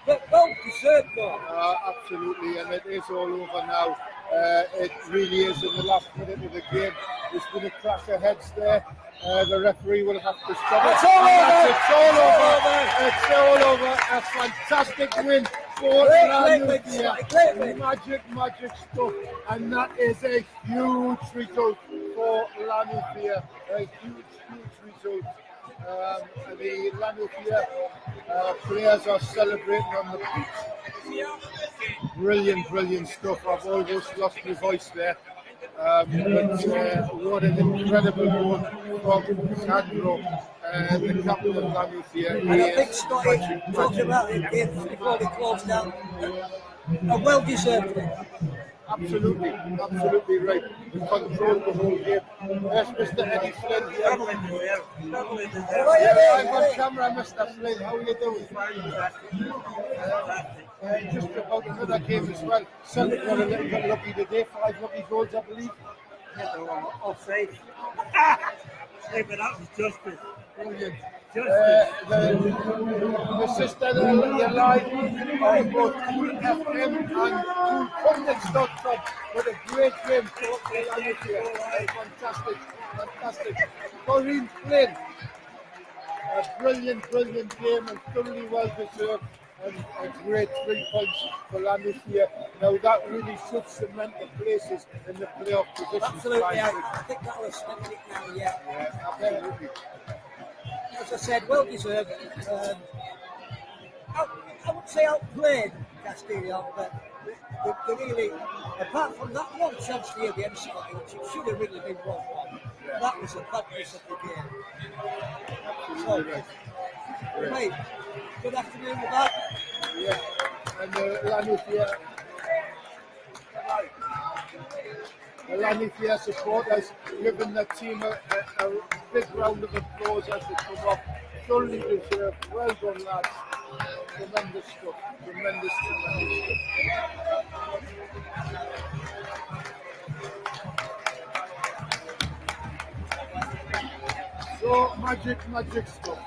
But well deserved goal. Absolutely, and it is all over now. It really is in the last minute of the game. There's been a clash of heads there. The referee will have to stop it. It's all over. It's all over. It's all over. A fantastic win for La Nucia. Magic stuff. And that is a huge result for La Nucia. A huge result. The La Nucia players are celebrating on the pitch. Brilliant stuff. I've almost lost my voice there. But what an incredible goal from Sandro, the captain of La Nucia. And I think Scotty talked about it before we closed down. A well-deserved win. Absolutely right. We controlled the whole game. There's Mr. Eddie Flynn here. I'm on camera, Mr. Flynn. How are you doing? Just about another game as well. Celtic got a little bit lucky today. 5 lucky goals, I believe. Offside. But that was justice. Brilliant. The sister there, your live on both Cool FM and CoolPundits.com with a great game for La Nucia. Fantastic. Corinne Flynn, a brilliant game and thoroughly well deserved. And a great 3 points for La Nucia. Now that really should cement the places in the playoff position. Absolutely, I think that was stepping it now, yeah. Absolutely. As I said, well deserved. I wouldn't say outplayed Castellon, but they really, apart from that one chance here against Scotty, which it should have really been 1-1, that was a badness of the game. Absolutely right. Right. Good afternoon, with that. Yeah, and the La Nucia supporters giving the team a big round of applause as they come off. Thoroughly deserved. Well done, lads. Tremendous stuff. Tremendous stuff. So magic stuff.